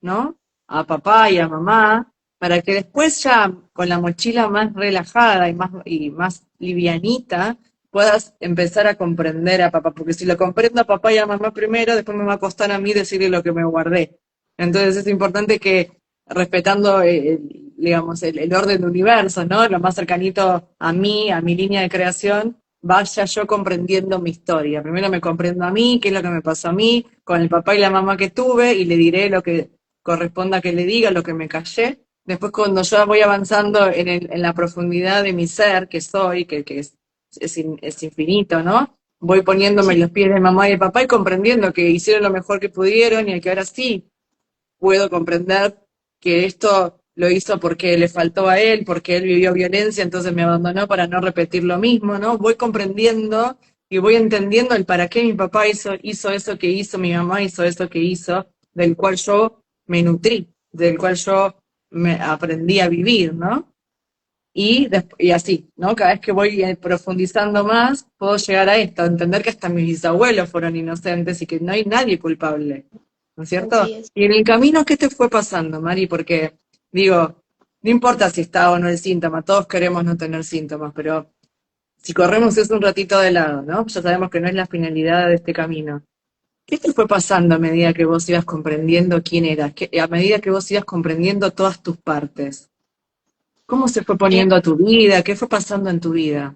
¿no? A papá y a mamá, para que después ya con la mochila más relajada y más livianita puedas empezar a comprender a papá, porque si lo comprendo a papá y a mamá primero, después me va a costar a mí decirle lo que me guardé. Entonces es importante que respetando digamos el orden del universo, ¿no? Lo más cercanito a mí, a mi línea de creación, vaya yo comprendiendo mi historia. Primero me comprendo a mí, qué es lo que me pasó a mí, con el papá y la mamá que tuve, y le diré lo que corresponda que le diga, lo que me callé. Después cuando yo voy avanzando en la profundidad de mi ser, que soy, que es infinito, ¿no? Voy poniéndome en Sí, los pies de mamá y de papá y comprendiendo que hicieron lo mejor que pudieron y que ahora sí puedo comprender que esto lo hizo porque le faltó a él, porque él vivió violencia, entonces me abandonó para no repetir lo mismo, ¿no? Voy comprendiendo y voy entendiendo el para qué mi papá hizo eso que hizo, mi mamá hizo eso que hizo, del cual yo me nutrí, del cual yo me aprendí a vivir, ¿no? Y así, ¿no? Cada vez que voy profundizando más, puedo llegar a esto, a entender que hasta mis bisabuelos fueron inocentes y que no hay nadie culpable, ¿no es así cierto? es. Y en el camino, ¿qué te fue pasando, Mari? Porque, digo, no importa si está o no el síntoma, todos queremos no tener síntomas, pero si corremos eso un ratito de lado, ¿no? Ya sabemos que no es la finalidad de este camino. ¿Qué te fue pasando a medida que vos ibas comprendiendo quién eras? A medida que vos ibas comprendiendo todas tus partes. ¿Cómo se fue Eh, poniendo a tu vida? ¿Qué fue pasando en tu vida?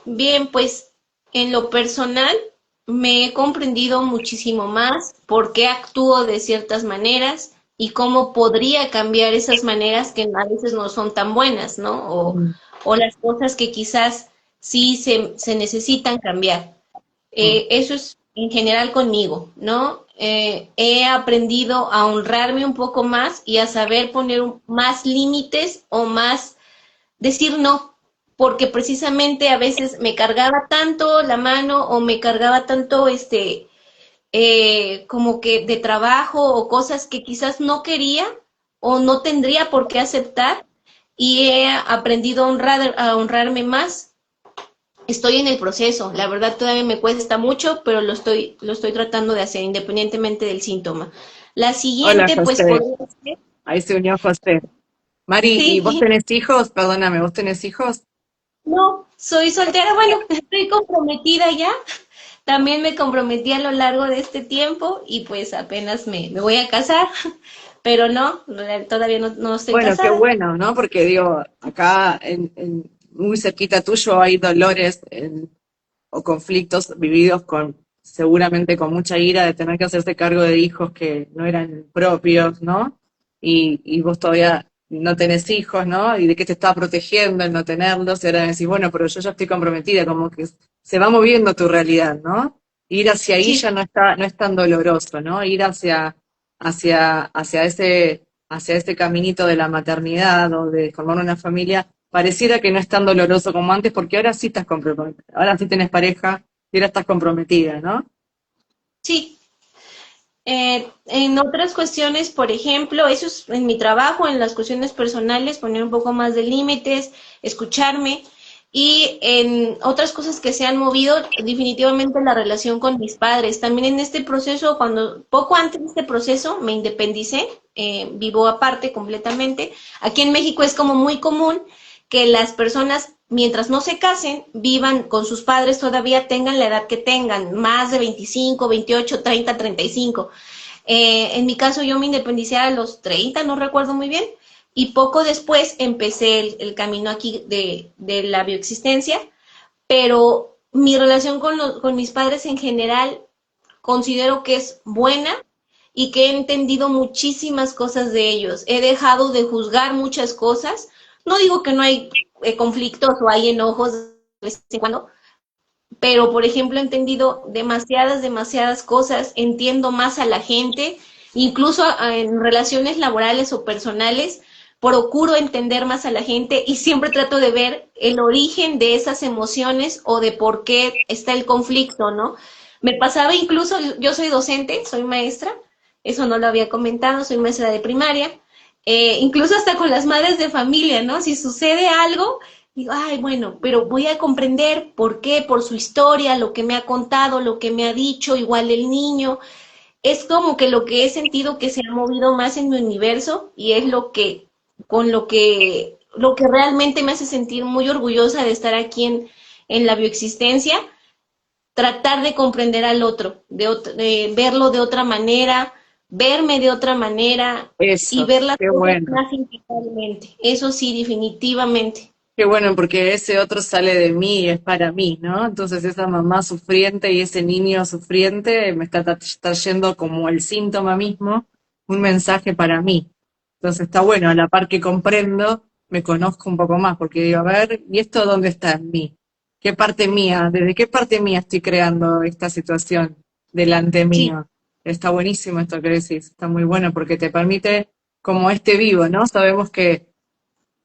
Bien, pues en lo personal me he comprendido muchísimo más por qué actúo de ciertas maneras y cómo podría cambiar esas maneras que a veces no son tan buenas, ¿no? Mm, O las cosas que quizás sí se necesitan cambiar. mm. Eso es en general conmigo, ¿no? He aprendido a honrarme un poco más y a saber poner más límites o más decir no, porque precisamente a veces me cargaba tanto la mano o me cargaba tanto como que de trabajo o cosas que quizás no quería o no tendría por qué aceptar y he aprendido a honrarme más. Estoy en el proceso, la verdad todavía me cuesta mucho, pero lo estoy tratando de hacer independientemente del síntoma. La Hola, siguiente, pues José. podría ser, Ahí se unió José. Mari, ¿y vos sí, tenés hijos? Perdóname, ¿vos tenés hijos? no, soy soltera, bueno, estoy comprometida ya. También me comprometí a lo largo de este tiempo y pues apenas me voy a casar, pero no, todavía no estoy Bueno, qué casada. bueno, ¿no? Porque digo, acá muy cerquita tuyo hay dolores o conflictos vividos seguramente con mucha ira de tener que hacerse cargo de hijos que no eran propios, ¿no? Y vos todavía no tenés hijos, ¿no? Y de qué te está protegiendo el no tenerlos, y ahora decís, bueno, pero yo ya estoy comprometida, como que se va moviendo tu realidad, ¿no? Ir hacia ahí Sí, ya no es tan doloroso, ¿no? Ir hacia ese caminito de la maternidad o de formar una familia, pareciera que no es tan doloroso como antes, porque ahora sí estás comprometida, ahora sí tenés pareja y ahora estás comprometida, ¿no? sí. En otras cuestiones, por ejemplo, eso es en mi trabajo, en las cuestiones personales, poner un poco más de límites, escucharme. Y en otras cosas que se han movido, definitivamente la relación con mis padres. También en este proceso, poco antes de este proceso, me independicé, vivo aparte completamente. Aquí en México es como muy común que las personas, mientras no se casen, vivan con sus padres todavía, tengan la edad que tengan, más de 25, 28, 30, 35. En mi caso yo me independicé a los 30, no recuerdo muy bien, y poco después empecé el camino aquí de la bioexistencia, pero mi relación con mis padres en general considero que es buena y que he entendido muchísimas cosas de ellos. He dejado de juzgar muchas cosas. No digo que no hay conflictos o hay enojos de vez en cuando, pero por ejemplo he entendido demasiadas cosas, entiendo más a la gente, incluso en relaciones laborales o personales, procuro entender más a la gente y siempre trato de ver el origen de esas emociones o de por qué está el conflicto, ¿no? Me pasaba incluso, yo soy docente, soy maestra, eso no lo había comentado, soy maestra de primaria, incluso hasta con las madres de familia, ¿no? Si sucede algo, digo, ay, bueno, pero voy a comprender por qué, por su historia, lo que me ha contado, lo que me ha dicho, igual el niño. Es como que lo que he sentido que se ha movido más en mi universo y es lo que realmente me hace sentir muy orgullosa de estar aquí en la bioexistencia, tratar de comprender al otro, de verlo de otra manera, verme de otra manera y Eso, ver las qué cosas bueno. más integralmente. Eso sí, definitivamente. Qué bueno, porque ese otro sale de mí y es para mí, ¿no? Entonces esa mamá sufriente y ese niño sufriente me está trayendo como el síntoma mismo, un mensaje para mí. Entonces está bueno, a la par que comprendo, me conozco un poco más, porque digo, a ver, ¿y esto dónde está en mí? ¿Qué parte mía? ¿Desde qué parte mía estoy creando esta situación delante Sí, mío? Está buenísimo esto que decís, está muy bueno porque te permite como este vivo, ¿no? Sabemos que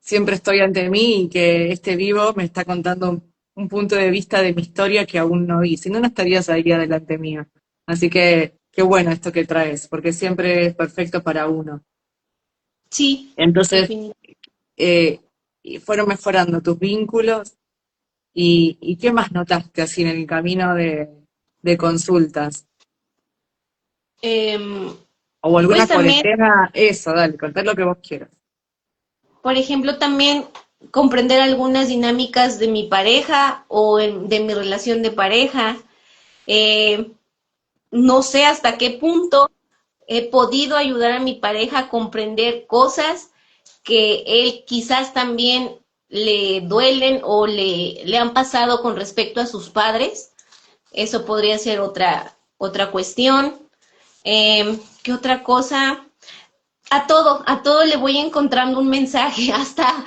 siempre estoy ante mí y que este vivo me está contando un punto de vista de mi historia que aún no vi, si no, no estarías ahí adelante mío. Así que qué bueno esto que traes, porque siempre es perfecto para uno. sí, Entonces, definitivamente. eh, y fueron mejorando tus vínculos y ¿qué más notaste así en el camino de consultas? O alguna Pues también, cuarentena, eso, dale, contá lo que vos quieras. por ejemplo, también comprender algunas dinámicas de mi pareja o de mi relación de pareja. Eh, no sé hasta qué punto he podido ayudar a mi pareja a comprender cosas que él quizás también le duelen o le han pasado con respecto a sus padres. Eso podría ser otra cuestión. ¿Qué otra cosa? A todo le voy encontrando un mensaje. Hasta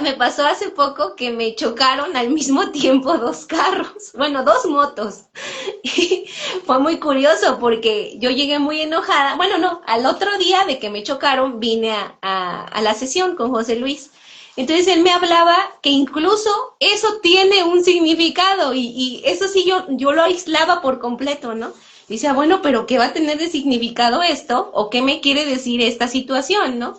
me pasó hace poco que me chocaron al mismo tiempo dos carros, bueno, dos motos. Y fue muy curioso porque yo llegué muy enojada. Bueno, no, al otro día de que me chocaron vine a la sesión con José Luis. Entonces él me hablaba que incluso eso tiene un significado y eso sí yo lo aislaba por completo, ¿no? Dice, ah, bueno, pero ¿qué va a tener de significado esto? ¿O qué me quiere decir esta situación, no?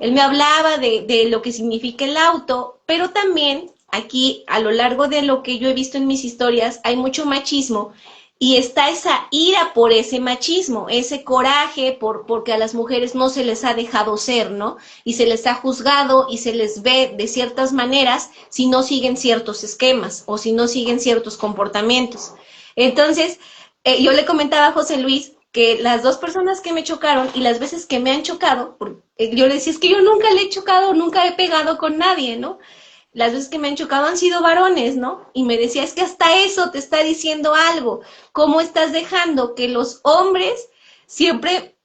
Él me hablaba de lo que significa el auto, pero también aquí, a lo largo de lo que yo he visto en mis historias, hay mucho machismo y está esa ira por ese machismo, ese coraje porque a las mujeres no se les ha dejado ser, ¿no? Y se les ha juzgado y se les ve de ciertas maneras si no siguen ciertos esquemas o si no siguen ciertos comportamientos. Entonces, yo le comentaba a José Luis que las dos personas que me chocaron y las veces que me han chocado, yo le decía, es que yo nunca le he chocado, nunca he pegado con nadie, ¿no? Las veces que me han chocado han sido varones, ¿no? Y me decía, es que hasta eso te está diciendo algo. ¿Cómo estás dejando que los hombres siempre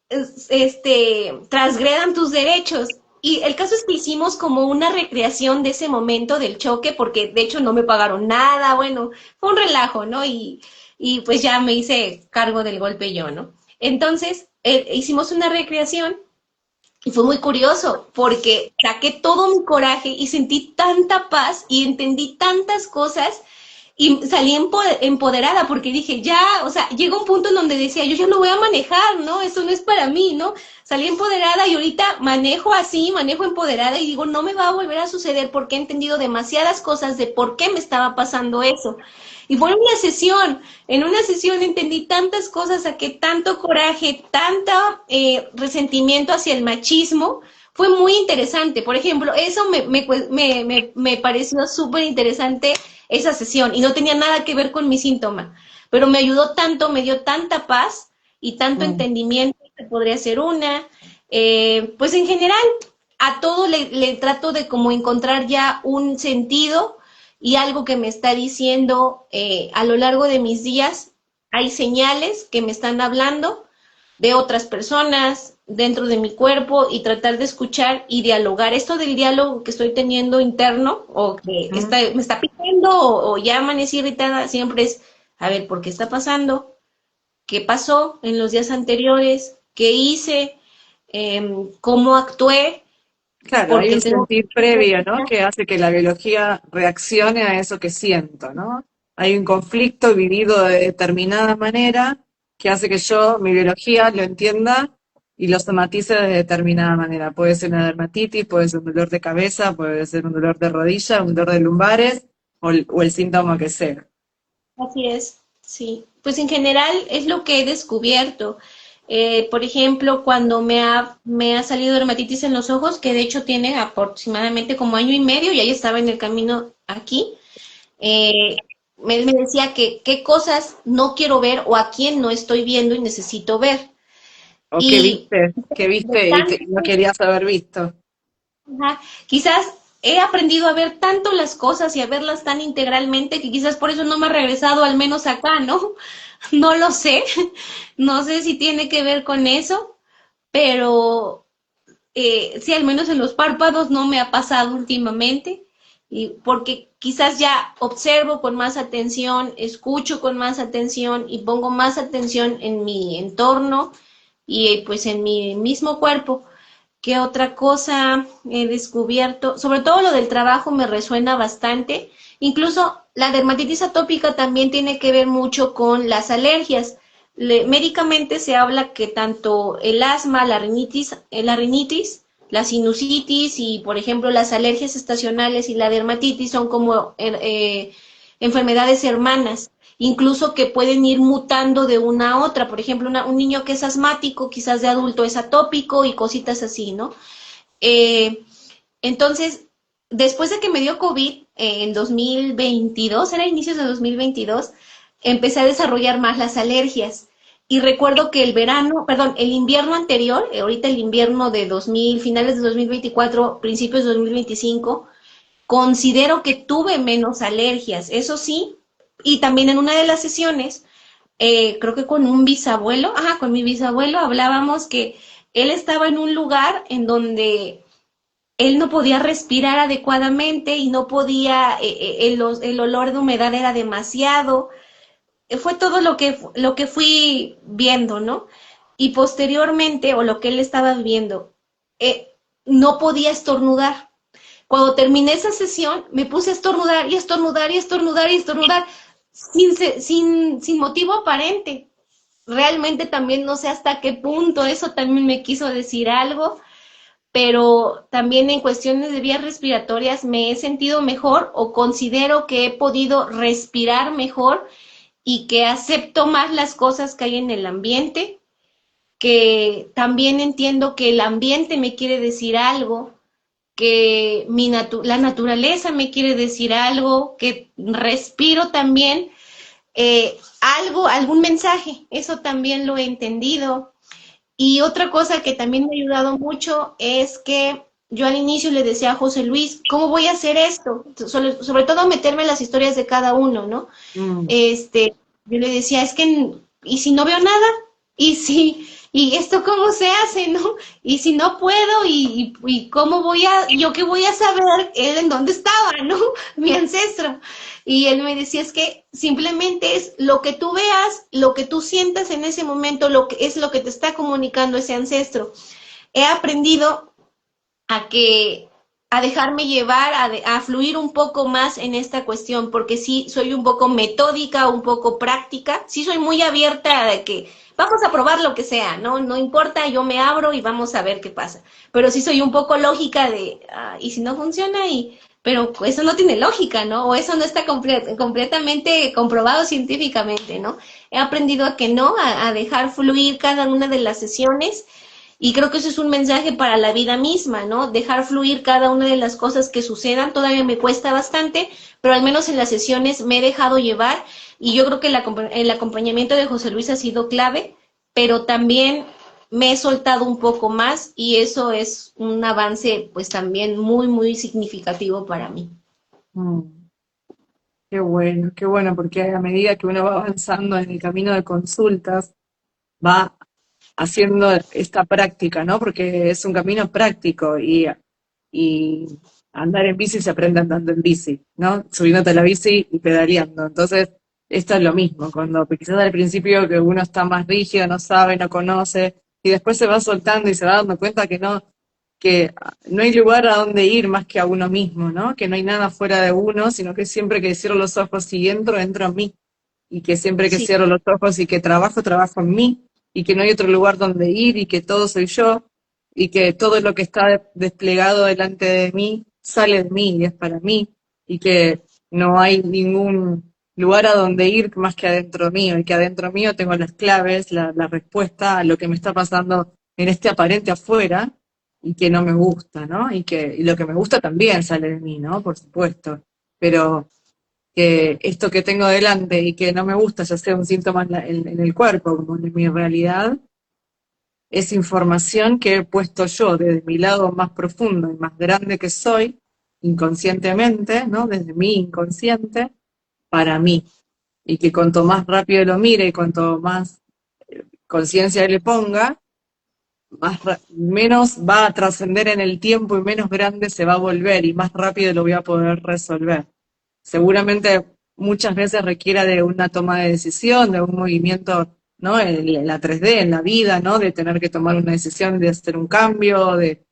transgredan tus derechos? Y el caso es que hicimos como una recreación de ese momento del choque, porque de hecho no me pagaron nada, bueno, fue un relajo, ¿no? Y pues ya me hice cargo del golpe yo, ¿no? Entonces, hicimos una recreación y fue muy curioso porque saqué todo mi coraje y sentí tanta paz y entendí tantas cosas y salí empoderada porque dije, ya, o sea, llega un punto en donde decía, yo ya no voy a manejar, ¿no? Eso no es para mí, ¿no? Salí empoderada y ahorita manejo así, manejo empoderada y digo, no me va a volver a suceder porque he entendido demasiadas cosas de por qué me estaba pasando eso. Y fue en una sesión entendí tantas cosas, saqué tanto coraje, tanto resentimiento hacia el machismo, fue muy interesante. Por ejemplo, eso me pareció súper interesante esa sesión y no tenía nada que ver con mi síntoma, pero me ayudó tanto, me dio tanta paz y tanto Mm. entendimiento que podría ser una. Pues en general, a todo le trato de como encontrar ya un sentido y algo que me está diciendo a lo largo de mis días. Hay señales que me están hablando de otras personas dentro de mi cuerpo y tratar de escuchar y dialogar. Esto del diálogo que estoy teniendo interno o que me está pidiendo o ya amanecí irritada, siempre es, a ver, ¿por qué está pasando? ¿Qué pasó en los días anteriores? ¿Qué hice? ¿Cómo actué? Claro, hay Porque un tengo... sentir previo, ¿no? Que hace que la biología reaccione a eso que siento, ¿no? Hay un conflicto vivido de determinada manera que hace que yo, mi biología, lo entienda y lo somatice de determinada manera. Puede ser una dermatitis, puede ser un dolor de cabeza, puede ser un dolor de rodilla, un dolor de lumbares o el síntoma que sea. Así es, sí. Pues en general es lo que he descubierto. Por ejemplo, cuando me ha salido dermatitis en los ojos, que de hecho tiene aproximadamente como año y medio, y ahí estaba en el camino aquí, eh, me decía que qué cosas no quiero ver o a quién no estoy viendo y necesito ver. O Y que viste de y no tanto querías haber visto. ajá. Quizás he aprendido a ver tanto las cosas y a verlas tan integralmente que quizás por eso no me ha regresado al menos acá, ¿no? No lo sé, no sé si tiene que ver con eso, pero sí, al menos en los párpados no me ha pasado últimamente, y porque quizás ya observo con más atención, escucho con más atención y pongo más atención en mi entorno y pues en mi mismo cuerpo. ¿Qué otra cosa he descubierto? Sobre todo lo del trabajo me resuena bastante. Incluso la dermatitis atópica también tiene que ver mucho con las alergias. Médicamente se habla que tanto el asma, la rinitis, la sinusitis y, por ejemplo, las alergias estacionales y la dermatitis son como enfermedades hermanas, incluso que pueden ir mutando de una a otra. Por ejemplo, un niño que es asmático, quizás de adulto es atópico y cositas así, ¿no? Eh, entonces, después de que me dio COVID en 2022, era inicios de 2022, empecé a desarrollar más las alergias. Y recuerdo que el invierno anterior, ahorita el invierno de 2000, finales de 2024, principios de 2025, considero que tuve menos alergias, eso sí, y también en una de las sesiones, creo que con un bisabuelo, con mi bisabuelo hablábamos que él estaba en un lugar en donde él no podía respirar adecuadamente y no podía, el olor de humedad era demasiado. Fue todo lo que fui viendo, ¿no? Y posteriormente, o lo que él estaba viendo, no podía estornudar. Cuando terminé esa sesión, me puse a estornudar y estornudar y estornudar y estornudar sin motivo aparente. Realmente también no sé hasta qué punto eso también me quiso decir algo, pero también en cuestiones de vías respiratorias me he sentido mejor o considero que he podido respirar mejor y que acepto más las cosas que hay en el ambiente, que también entiendo que el ambiente me quiere decir algo, que la naturaleza me quiere decir algo, que respiro también algún mensaje, eso también lo he entendido. Y otra cosa que también me ha ayudado mucho es que yo al inicio le decía a José Luis, ¿cómo voy a hacer esto? Sobre todo meterme en las historias de cada uno, ¿no? Mm. Yo le decía, es que, ¿y si no veo nada? ¿Y esto cómo se hace, no? Y si no puedo, y cómo yo qué voy a saber él en dónde estaba, ¿no? Mi ancestro. Y él me decía, es que simplemente es lo que tú veas, lo que tú sientas en ese momento, es lo que te está comunicando ese ancestro. He aprendido a que a dejarme llevar, a fluir un poco más en esta cuestión, porque sí soy un poco metódica, un poco práctica, sí soy muy abierta de que vamos a probar lo que sea, ¿no? No importa, yo me abro y vamos a ver qué pasa. Pero sí soy un poco lógica de, ¿y si no funciona? Pero eso no tiene lógica, ¿no? O eso no está completamente comprobado científicamente, ¿no? He aprendido a que no, a dejar fluir cada una de las sesiones, y creo que eso es un mensaje para la vida misma, ¿no? Dejar fluir cada una de las cosas que sucedan. Todavía me cuesta bastante, pero al menos en las sesiones me he dejado llevar, y yo creo que el acompañamiento de José Luis ha sido clave, pero también me he soltado un poco más y eso es un avance pues también muy, muy significativo para mí. Mm. Qué bueno, porque a medida que uno va avanzando en el camino de consultas, va haciendo esta práctica, ¿no? Porque es un camino práctico y andar en bici se aprende andando en bici, ¿no? Subiéndote a la bici y pedaleando. Entonces, esto es lo mismo, cuando quizás al principio que uno está más rígido, no sabe, no conoce, y después se va soltando y se va dando cuenta que no hay lugar a donde ir más que a uno mismo, ¿no? Que no hay nada fuera de uno, sino que siempre que cierro los ojos y entro en mí. Y que siempre que Sí, cierro los ojos y que trabajo en mí, y que no hay otro lugar donde ir, y que todo soy yo, y que todo lo que está desplegado delante de mí sale de mí y es para mí, y que no hay ningún lugar a donde ir más que adentro mío, y que adentro mío tengo las claves, la respuesta a lo que me está pasando en este aparente afuera, y que no me gusta, ¿no? Y lo que me gusta también sale de mí, ¿no? Por supuesto. Pero que esto que tengo delante y que no me gusta, ya sea un síntoma en el cuerpo, como en mi realidad, es información que he puesto yo desde mi lado más profundo y más grande que soy, inconscientemente, ¿no? Desde mi inconsciente, para mí. Y que cuanto más rápido lo mire y cuanto más conciencia le ponga, menos va a trascender en el tiempo y menos grande se va a volver y más rápido lo voy a poder resolver. Seguramente muchas veces requiera de una toma de decisión, de un movimiento, ¿no? En la 3D, en la vida, ¿no? De tener que tomar una decisión, de hacer un cambio, de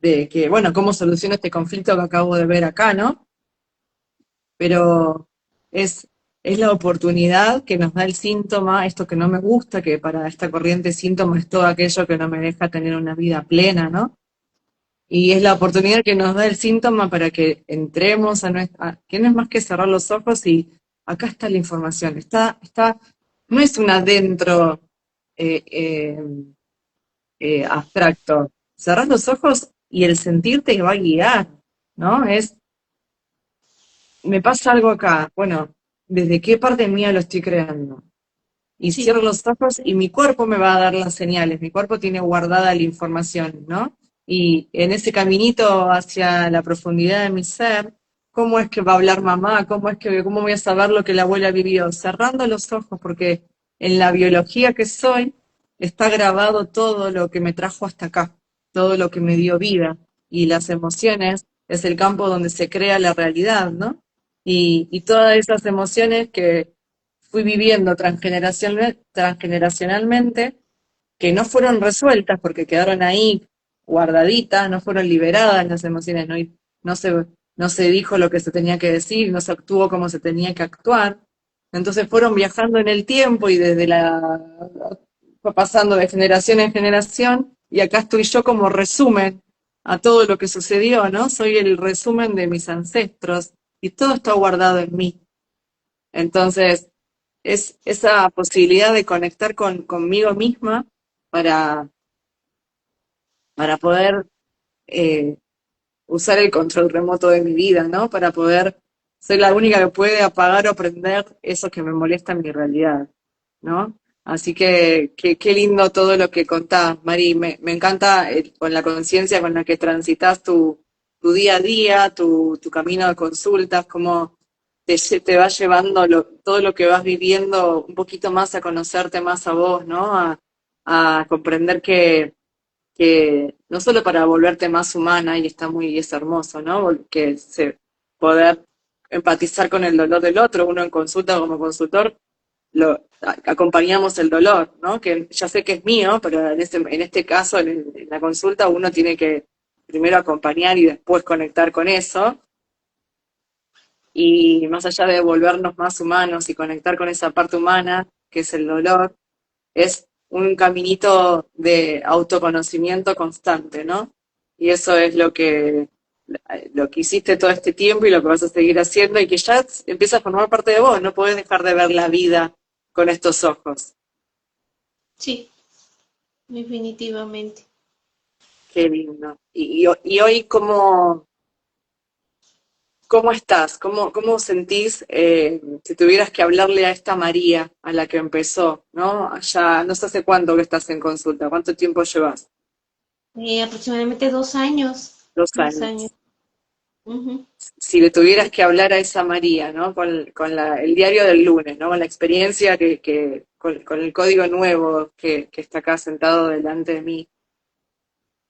que, bueno, ¿cómo soluciono este conflicto que acabo de ver acá, ¿no? Pero es, es la oportunidad que nos da el síntoma, esto que no me gusta, que para esta corriente síntoma es todo aquello que no me deja tener una vida plena, ¿no? Y es la oportunidad que nos da el síntoma para que entremos a nuestra, que no es más que cerrar los ojos y acá está la información, no es un adentro eh, eh, abstracto. Cerrar los ojos y el sentir te va a guiar, ¿no? Me pasa algo acá, bueno, ¿desde qué parte mía lo estoy creando? Y cierro Sí, los ojos y mi cuerpo me va a dar las señales, mi cuerpo tiene guardada la información, ¿no? Y en ese caminito hacia la profundidad de mi ser, ¿cómo es que va a hablar mamá? ¿Cómo voy a saber lo que la abuela vivió? Cerrando los ojos, porque en la biología que soy está grabado todo lo que me trajo hasta acá, todo lo que me dio vida. Y las emociones es el campo donde se crea la realidad, ¿no? Y todas esas emociones que fui viviendo transgeneracionalmente, que no fueron resueltas porque quedaron ahí guardaditas, no fueron liberadas las emociones, no se, no se dijo lo que se tenía que decir, no se actuó como se tenía que actuar. Entonces fueron viajando en el tiempo y fue pasando de generación en generación, y acá estoy yo como resumen a todo lo que sucedió, ¿no? Soy el resumen de mis ancestros y todo está guardado en mí. Entonces, es esa posibilidad de conectar conmigo misma para, para poder eh, usar el control remoto de mi vida, ¿no? Para poder ser la única que puede apagar o prender eso que me molesta en mi realidad, ¿no? Así que qué lindo todo lo que contás, Mari. Me encanta con la conciencia con la que transitas tu día a día, tu camino de consultas, cómo te va llevando todo lo que vas viviendo un poquito más a conocerte más a vos, ¿no? A comprender que no solo para volverte más humana, y es hermoso, ¿no? Porque poder empatizar con el dolor del otro, uno en consulta como consultor, acompañamos el dolor, ¿no? Que ya sé que es mío, pero en este caso, en la consulta, uno tiene que primero acompañar y después conectar con eso. Y más allá de volvernos más humanos y conectar con esa parte humana, que es el dolor, es un caminito de autoconocimiento constante, ¿no? Y eso es lo que hiciste todo este tiempo y lo que vas a seguir haciendo y que ya empieza a formar parte de vos, no podés dejar de ver la vida con estos ojos. sí, definitivamente. Qué lindo. Y hoy, ¿cómo estás? ¿Cómo sentís si tuvieras que hablarle a esta María, a la que empezó, ¿no? Ya no sé hace cuánto que estás en consulta, ¿cuánto tiempo llevas? Aproximadamente 2 años. Dos 2 años. años. Ujú. Si le tuvieras que hablar a esa María, ¿no? Con el diario del lunes, ¿no? Con la experiencia con el código nuevo que está acá sentado delante de mí,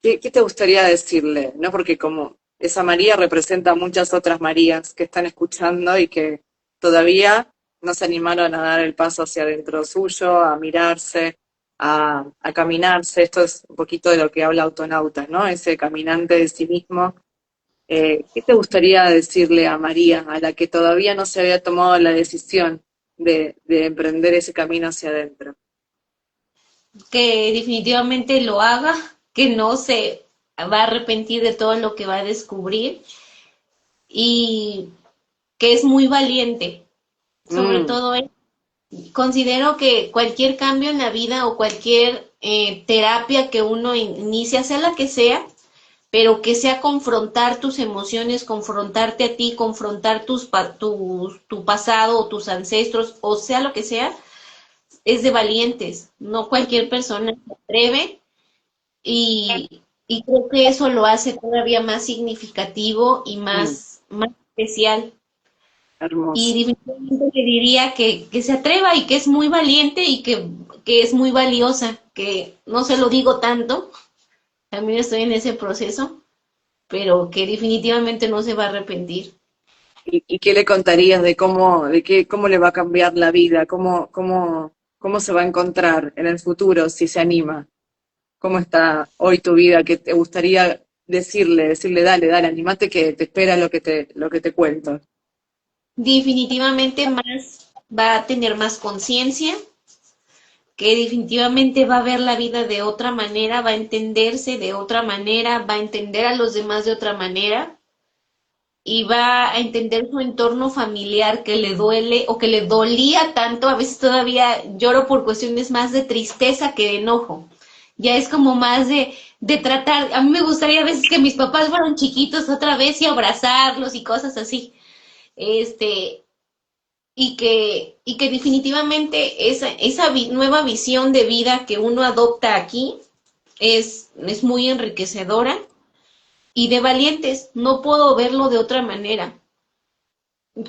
¿qué te gustaría decirle? ¿No? Porque como esa María representa a muchas otras Marías que están escuchando y que todavía no se animaron a dar el paso hacia adentro suyo, a mirarse, a caminarse. Esto es un poquito de lo que habla Autonautas, ¿no? Ese caminante de sí mismo. ¿Qué te gustaría decirle a María, a la que todavía no se había tomado la decisión de emprender ese camino hacia adentro? Que definitivamente lo haga, que no se va a arrepentir de todo lo que va a descubrir y que es muy valiente. Sobre Mm, todo, considero que cualquier cambio en la vida o cualquier terapia que uno inicia, sea la que sea, pero que sea confrontar tus emociones, confrontarte a ti, confrontar tu pasado o tus ancestros, o sea lo que sea, es de valientes. No cualquier persona se atreve y y creo que eso lo hace todavía más significativo y Mm, más especial. Y hermoso. definitivamente le diría que se atreva y que es muy valiente y que es muy valiosa, que no se lo digo tanto, también estoy en ese proceso, pero que definitivamente no se va a arrepentir. Y qué le contarías de cómo le va a cambiar la vida? ¿Cómo se va a encontrar en el futuro si se anima? ¿Cómo está hoy tu vida? ¿Qué te gustaría decirle, dale, dale, animate que te espera lo que te cuento? Definitivamente más va a tener más conciencia, que definitivamente va a ver la vida de otra manera, va a entenderse de otra manera, va a entender a los demás de otra manera y va a entender su entorno familiar que le duele o que le dolía tanto. A veces todavía lloro por cuestiones más de tristeza que de enojo. Ya es como más de tratar. A mí me gustaría a veces que mis papás fueran chiquitos otra vez y abrazarlos y cosas así. Este, y que definitivamente nueva visión de vida que uno adopta aquí es muy enriquecedora y de valientes. No puedo verlo de otra manera.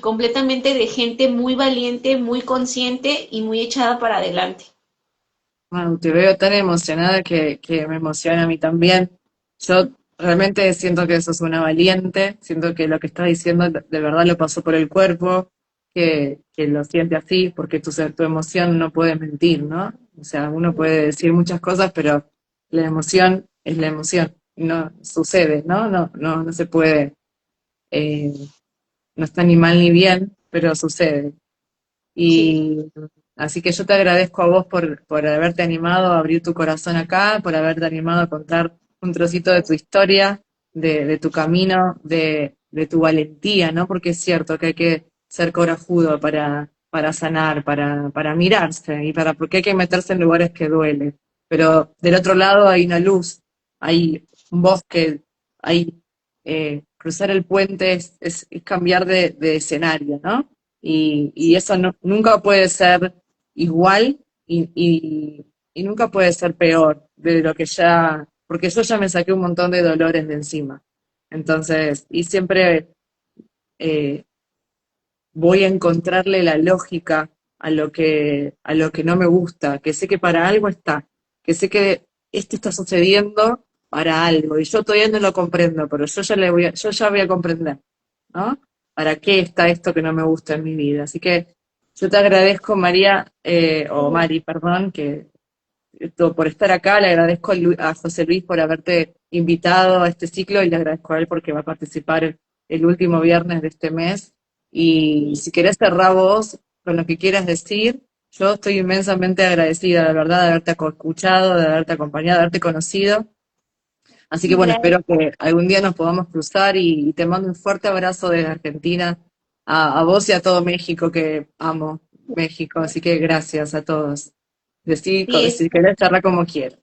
Completamente de gente muy valiente, muy consciente y muy echada para adelante. Wow, te veo tan emocionada que me emociona a mí también. Yo realmente siento que sos una valiente, siento que lo que estás diciendo de verdad lo pasó por el cuerpo, que lo siente así, porque tu emoción no puede mentir, ¿no? O sea, uno puede decir muchas cosas, pero la emoción es la emoción, no sucede, ¿no? No se puede, eh, no está ni mal ni bien, pero sucede. Sí, Y así que yo te agradezco a vos por haberte animado a abrir tu corazón acá, por haberte animado a contar un trocito de tu historia, de tu camino, de tu valentía, ¿no? Porque es cierto que hay que ser corajudo para sanar, para mirarse y porque hay que meterse en lugares que duelen. Pero del otro lado hay una luz, hay un bosque, hay cruzar el puente es cambiar de escenario, ¿no? Y eso nunca puede ser igual y nunca puede ser peor de lo que ya, porque yo ya me saqué un montón de dolores de encima. Entonces, y siempre eh, voy a encontrarle la lógica a lo que no me gusta, que sé que para algo está, que sé que esto está sucediendo para algo, y yo todavía no lo comprendo, pero yo ya voy a comprender, ¿no? ¿Para qué está esto que no me gusta en mi vida? Así que yo te agradezco, María, o Mari, perdón, por estar acá, le agradezco a José Luis por haberte invitado a este ciclo y le agradezco a él porque va a participar el último viernes de este mes. Y si querés cerrar vos con lo que quieras decir, yo estoy inmensamente agradecida, de verdad, de haberte escuchado, de haberte acompañado, de haberte conocido. Así que bueno, gracias. espero que algún día nos podamos cruzar y te mando un fuerte abrazo desde Argentina a vos y a todo México, que amo México. Así que gracias a todos. Sí, Si querés charlar como quieras.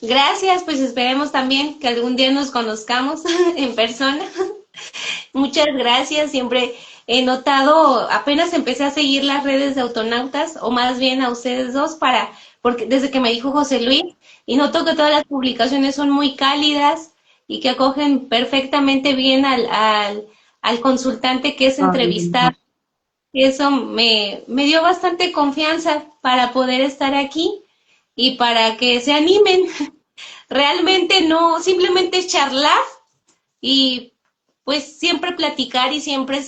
gracias, pues esperemos también que algún día nos conozcamos en persona. Muchas gracias, siempre he notado, apenas empecé a seguir las redes de autonautas, o más bien a ustedes dos, porque desde que me dijo José Luis, y noto que todas las publicaciones son muy cálidas y que acogen perfectamente bien al consultante que es Ay, entrevistado. Y eso me dio bastante confianza para poder estar aquí y para que se animen. Realmente no, simplemente charlar y pues siempre platicar y siempre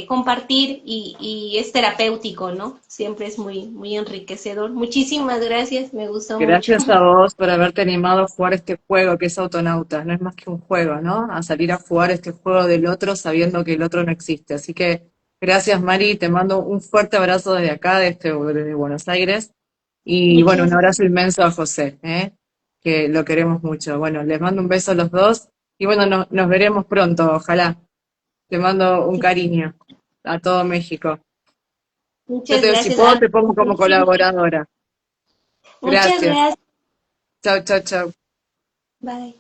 compartir y es terapéutico, ¿no? Siempre es muy enriquecedor. Muchísimas gracias, me gustó mucho. gracias a vos por haberte animado a jugar este juego que es Autonautas. No es más que un juego, ¿no? A salir a jugar este juego del otro sabiendo que el otro no existe. Así que gracias, Mari. Te mando un fuerte abrazo desde acá, desde Buenos Aires. Y bueno, Muchas, un abrazo inmenso a José, que lo queremos mucho. Bueno, les mando un beso a los dos. Y bueno, nos veremos pronto, ojalá. Te mando un cariño a todo México. muchas Si gracias. puedo, te pongo como colaboradora. Muchas Gracias. gracias. Chau, chau, chau. Bye.